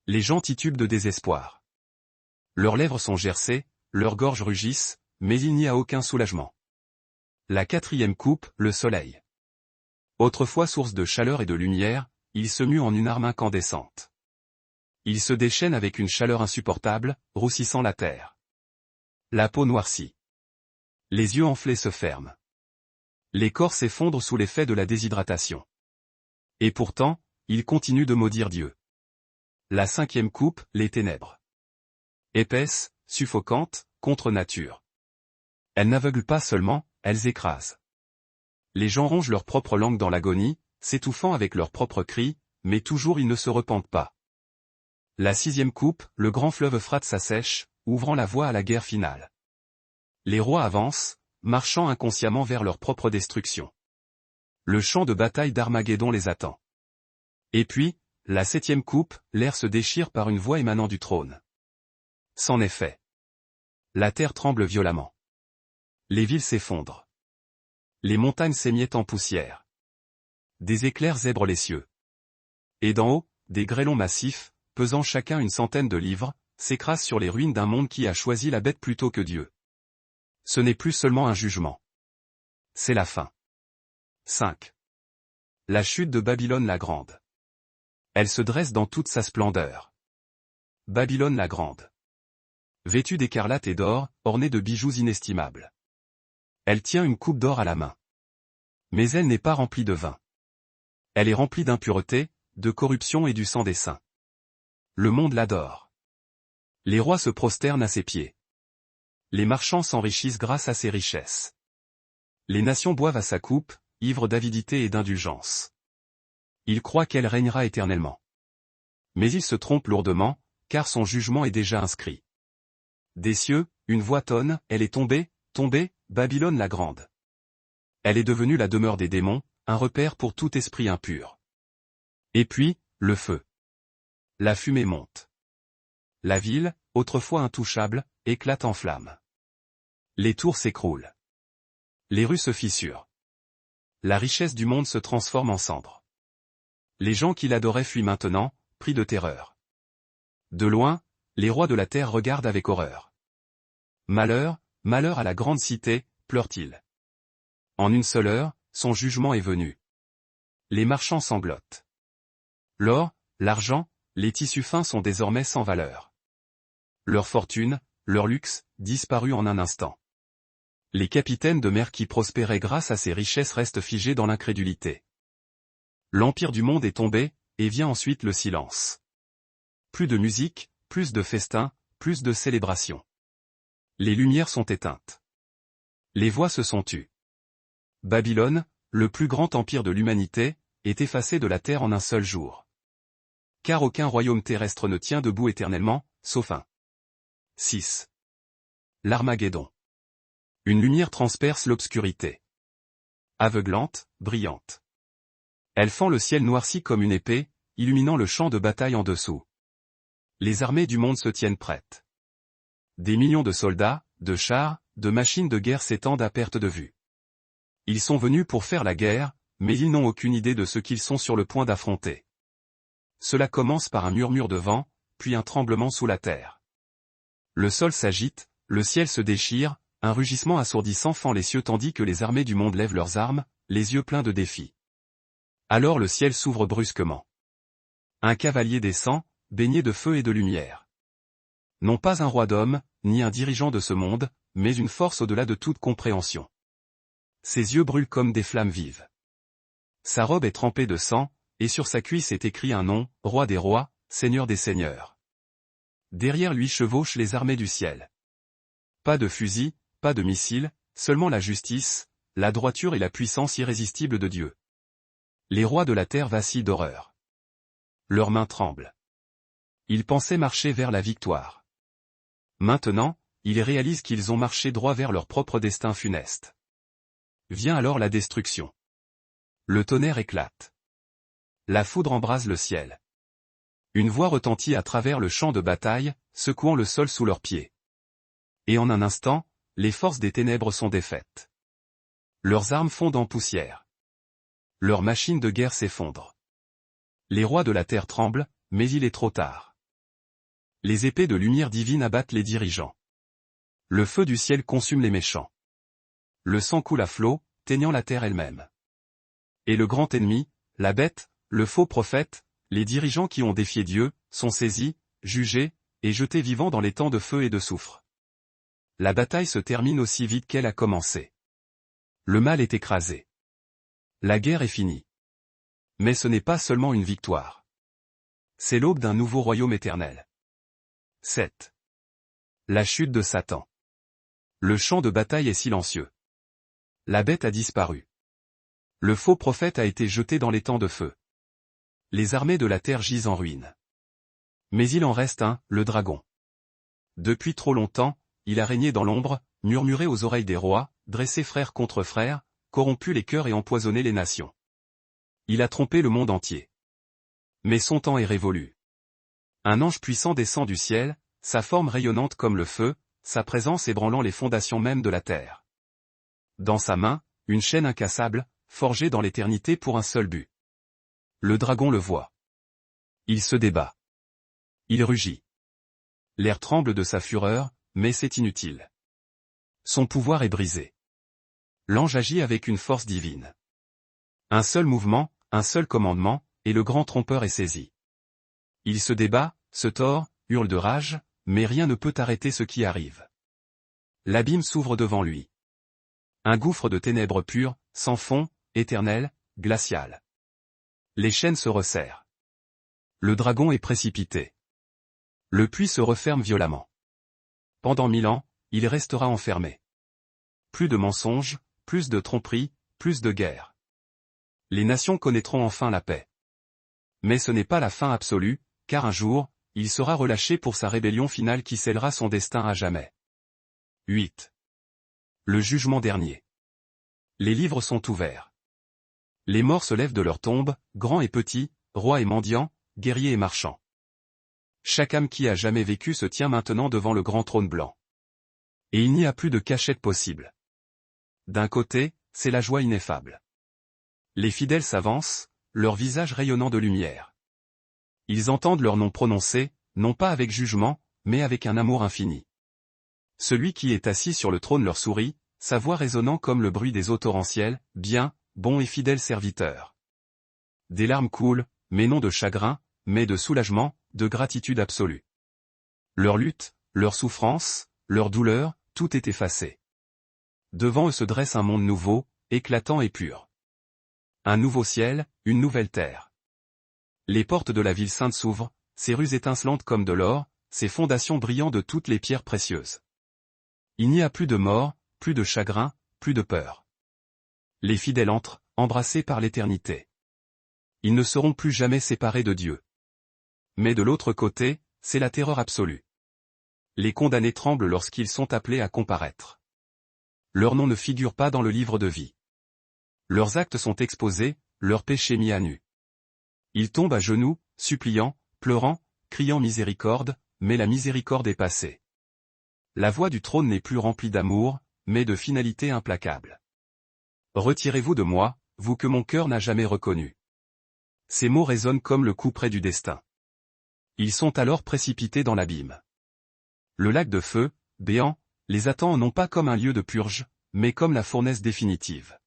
S1: Les gens titubent de désespoir. Leurs lèvres sont gercées, leurs gorges rugissent, mais il n'y a aucun soulagement. La quatrième coupe, le soleil. Autrefois source de chaleur et de lumière, il se mue en une arme incandescente. Il se déchaîne avec une chaleur insupportable, roussissant la terre. La peau noircit. Les yeux enflés se ferment. Les corps s'effondrent sous l'effet de la déshydratation. Et pourtant, il continue de maudire Dieu. La cinquième coupe, les ténèbres. Épaisses, suffocantes, contre nature. Elles n'aveuglent pas seulement, elles écrasent. Les gens rongent leur propre langue dans l'agonie, s'étouffant avec leurs propres cris, mais toujours ils ne se repentent pas. La sixième coupe, le grand fleuve Euphrate s'assèche, ouvrant la voie à la guerre finale. Les rois avancent, marchant inconsciemment vers leur propre destruction. Le champ de bataille d'Armageddon les attend. Et puis, la septième coupe, l'air se déchire par une voix émanant du trône. C'en est fait. La terre tremble violemment. Les villes s'effondrent. Les montagnes s'émiettent en poussière. Des éclairs zèbrent les cieux. Et d'en haut, des grêlons massifs, pesant chacun une centaine de livres, s'écrasent sur les ruines d'un monde qui a choisi la bête plutôt que Dieu. Ce n'est plus seulement un jugement. C'est la fin. 5. La chute de Babylone la Grande. Elle se dresse dans toute sa splendeur. Babylone la Grande. Vêtue d'écarlate et d'or, ornée de bijoux inestimables. Elle tient une coupe d'or à la main. Mais elle n'est pas remplie de vin. Elle est remplie d'impureté, de corruption et du sang des saints. Le monde l'adore. Les rois se prosternent à ses pieds. Les marchands s'enrichissent grâce à ses richesses. Les nations boivent à sa coupe, ivres d'avidité et d'indulgence. Ils croient qu'elle régnera éternellement. Mais ils se trompent lourdement, car son jugement est déjà inscrit. Des cieux, une voix tonne, elle est tombée, tombée, Babylone la Grande. Elle est devenue la demeure des démons, un repère pour tout esprit impur. Et puis, le feu. La fumée monte. La ville, autrefois intouchable, éclate en flammes. Les tours s'écroulent. Les rues se fissurent. La richesse du monde se transforme en cendres. Les gens qui l'adoraient fuient maintenant, pris de terreur. De loin, les rois de la terre regardent avec horreur. Malheur, malheur à la grande cité, pleure-t-il. En une seule heure, son jugement est venu. Les marchands sanglotent. L'or, l'argent, les tissus fins sont désormais sans valeur. Leur fortune, leur luxe, disparut en un instant. Les capitaines de mer qui prospéraient grâce à ces richesses restent figés dans l'incrédulité. L'empire du monde est tombé, et vient ensuite le silence. Plus de musique, plus de festins, plus de célébrations. Les lumières sont éteintes. Les voix se sont tues. Babylone, le plus grand empire de l'humanité, est effacé de la terre en un seul jour. Car aucun royaume terrestre ne tient debout éternellement, sauf un. 6. L'Armageddon. Une lumière transperce l'obscurité. Aveuglante, brillante. Elle fend le ciel noirci comme une épée, illuminant le champ de bataille en dessous. Les armées du monde se tiennent prêtes. Des millions de soldats, de chars, de machines de guerre s'étendent à perte de vue. Ils sont venus pour faire la guerre, mais ils n'ont aucune idée de ce qu'ils sont sur le point d'affronter. Cela commence par un murmure de vent, puis un tremblement sous la terre. Le sol s'agite, le ciel se déchire, un rugissement assourdissant fend les cieux tandis que les armées du monde lèvent leurs armes, les yeux pleins de défis. Alors le ciel s'ouvre brusquement. Un cavalier descend, baigné de feu et de lumière. Non pas un roi d'hommes, ni un dirigeant de ce monde, mais une force au-delà de toute compréhension. Ses yeux brûlent comme des flammes vives. Sa robe est trempée de sang, et sur sa cuisse est écrit un nom, Roi des rois, Seigneur des seigneurs. Derrière lui chevauchent les armées du ciel. Pas de fusils, pas de missiles, seulement la justice, la droiture et la puissance irrésistible de Dieu. Les rois de la terre vacillent d'horreur. Leurs mains tremblent. Ils pensaient marcher vers la victoire. Maintenant, ils réalisent qu'ils ont marché droit vers leur propre destin funeste. Vient alors la destruction. Le tonnerre éclate. La foudre embrase le ciel. Une voix retentit à travers le champ de bataille, secouant le sol sous leurs pieds. Et en un instant, les forces des ténèbres sont défaites. Leurs armes fondent en poussière. Leurs machines de guerre s'effondrent. Les rois de la terre tremblent, mais il est trop tard. Les épées de lumière divine abattent les dirigeants. Le feu du ciel consume les méchants. Le sang coule à flots, teignant la terre elle-même. Et le grand ennemi, la bête, le faux prophète, les dirigeants qui ont défié Dieu, sont saisis, jugés, et jetés vivants dans les temps de feu et de soufre. La bataille se termine aussi vite qu'elle a commencé. Le mal est écrasé. La guerre est finie. Mais ce n'est pas seulement une victoire. C'est l'aube d'un nouveau royaume éternel. 7. La chute de Satan. Le champ de bataille est silencieux. La bête a disparu. Le faux prophète a été jeté dans les temps de feu. Les armées de la terre gisent en ruine. Mais il en reste un, le dragon. Depuis trop longtemps, il a régné dans l'ombre, murmuré aux oreilles des rois, dressé frère contre frère, corrompu les cœurs et empoisonné les nations. Il a trompé le monde entier. Mais son temps est révolu. Un ange puissant descend du ciel, sa forme rayonnante comme le feu, sa présence ébranlant les fondations mêmes de la terre. Dans sa main, une chaîne incassable, forgée dans l'éternité pour un seul but. Le dragon le voit. Il se débat. Il rugit. L'air tremble de sa fureur, mais c'est inutile. Son pouvoir est brisé. L'ange agit avec une force divine. Un seul mouvement, un seul commandement, et le grand trompeur est saisi. Il se débat, se tord, hurle de rage, mais rien ne peut arrêter ce qui arrive. L'abîme s'ouvre devant lui. Un gouffre de ténèbres pures, sans fond, éternel, glacial. Les chaînes se resserrent. Le dragon est précipité. Le puits se referme violemment. Pendant 1000 ans, il restera enfermé. Plus de mensonges, plus de tromperies, plus de guerres. Les nations connaîtront enfin la paix. Mais ce n'est pas la fin absolue, car un jour, il sera relâché pour sa rébellion finale qui scellera son destin à jamais. 8. Le jugement dernier. Les livres sont ouverts. Les morts se lèvent de leur tombe, grands et petits, rois et mendiants, guerriers et marchands. Chaque âme qui a jamais vécu se tient maintenant devant le grand trône blanc. Et il n'y a plus de cachette possible. D'un côté, c'est la joie ineffable. Les fidèles s'avancent, leurs visages rayonnant de lumière. Ils entendent leur nom prononcé, non pas avec jugement, mais avec un amour infini. Celui qui est assis sur le trône leur sourit, sa voix résonnant comme le bruit des eaux torrentielles, bien, bon et fidèle serviteur. Des larmes coulent, mais non de chagrin, mais de soulagement, de gratitude absolue. Leur lutte, leur souffrance, leur douleur, tout est effacé. Devant eux se dresse un monde nouveau, éclatant et pur. Un nouveau ciel, une nouvelle terre. Les portes de la ville sainte s'ouvrent, ses rues étincelantes comme de l'or, ses fondations brillant de toutes les pierres précieuses. Il n'y a plus de mort, plus de chagrin, plus de peur. Les fidèles entrent, embrassés par l'éternité. Ils ne seront plus jamais séparés de Dieu. Mais de l'autre côté, c'est la terreur absolue. Les condamnés tremblent lorsqu'ils sont appelés à comparaître. Leur nom ne figure pas dans le livre de vie. Leurs actes sont exposés, leurs péchés mis à nu. Ils tombent à genoux, suppliant, pleurant, criant miséricorde, mais la miséricorde est passée. La voix du trône n'est plus remplie d'amour, mais de finalité implacable. Retirez-vous de moi, vous que mon cœur n'a jamais reconnu. Ces mots résonnent comme le coup près du destin. Ils sont alors précipités dans l'abîme. Le lac de feu, béant, les attend non pas comme un lieu de purge, mais comme la fournaise définitive.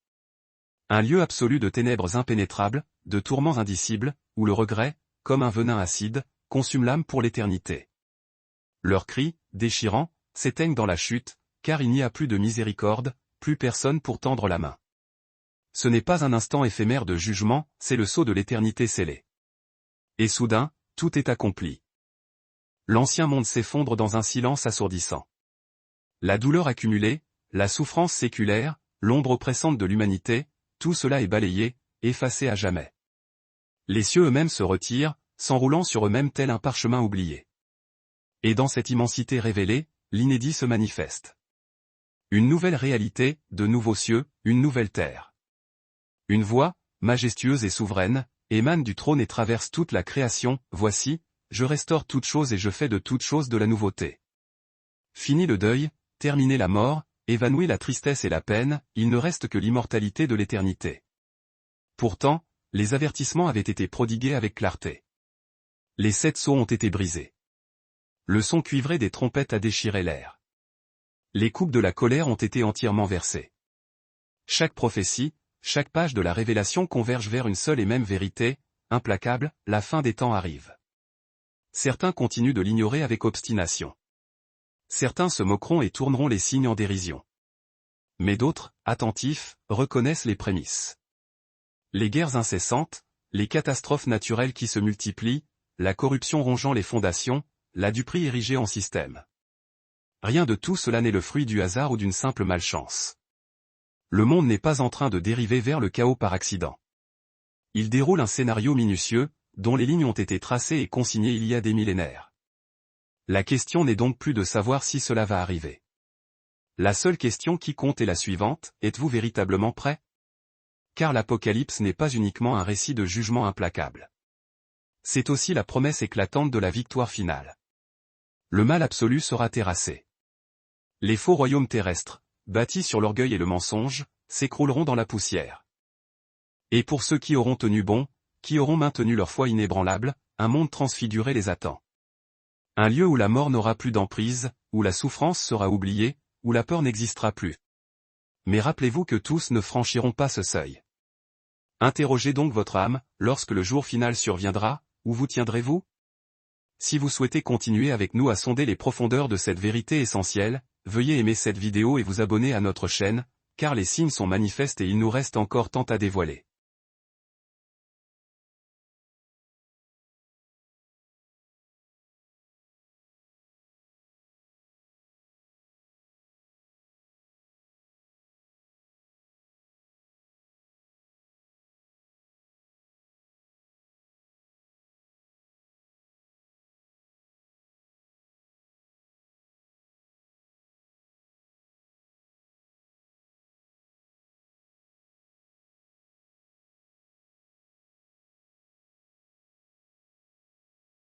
S1: Un lieu absolu de ténèbres impénétrables, de tourments indicibles, où le regret, comme un venin acide, consume l'âme pour l'éternité. Leurs cris, déchirants, s'éteignent dans la chute, car il n'y a plus de miséricorde, plus personne pour tendre la main. Ce n'est pas un instant éphémère de jugement, c'est le sceau de l'éternité scellé. Et soudain, tout est accompli. L'ancien monde s'effondre dans un silence assourdissant. La douleur accumulée, la souffrance séculaire, l'ombre oppressante de l'humanité, tout cela est balayé, effacé à jamais. Les cieux eux-mêmes se retirent, s'enroulant sur eux-mêmes tel un parchemin oublié. Et dans cette immensité révélée, l'inédit se manifeste. Une nouvelle réalité, de nouveaux cieux, une nouvelle terre. Une voix, majestueuse et souveraine, émane du trône et traverse toute la création, voici, je restaure toute chose et je fais de toute chose de la nouveauté. Fini le deuil, terminée la mort, évanouie la tristesse et la peine, il ne reste que l'immortalité de l'éternité. Pourtant, les avertissements avaient été prodigués avec clarté. Les 7 sceaux ont été brisés. Le son cuivré des trompettes a déchiré l'air. Les coupes de la colère ont été entièrement versées. Chaque prophétie, chaque page de la révélation converge vers une seule et même vérité, implacable, la fin des temps arrive. Certains continuent de l'ignorer avec obstination. Certains se moqueront et tourneront les signes en dérision. Mais d'autres, attentifs, reconnaissent les prémices. Les guerres incessantes, les catastrophes naturelles qui se multiplient, la corruption rongeant les fondations, la duperie érigée en système. Rien de tout cela n'est le fruit du hasard ou d'une simple malchance. Le monde n'est pas en train de dériver vers le chaos par accident. Il déroule un scénario minutieux, dont les lignes ont été tracées et consignées il y a des millénaires. La question n'est donc plus de savoir si cela va arriver. La seule question qui compte est la suivante, êtes-vous véritablement prêt? Car l'Apocalypse n'est pas uniquement un récit de jugement implacable. C'est aussi la promesse éclatante de la victoire finale. Le mal absolu sera terrassé. Les faux royaumes terrestres, bâtis sur l'orgueil et le mensonge, s'écrouleront dans la poussière. Et pour ceux qui auront tenu bon, qui auront maintenu leur foi inébranlable, un monde transfiguré les attend. Un lieu où la mort n'aura plus d'emprise, où la souffrance sera oubliée, où la peur n'existera plus. Mais rappelez-vous que tous ne franchiront pas ce seuil. Interrogez donc votre âme, lorsque le jour final surviendra, où vous tiendrez-vous? Si vous souhaitez continuer avec nous à sonder les profondeurs de cette vérité essentielle, veuillez aimer cette vidéo et vous abonner à notre chaîne, car les signes sont manifestes et il nous reste encore tant à dévoiler.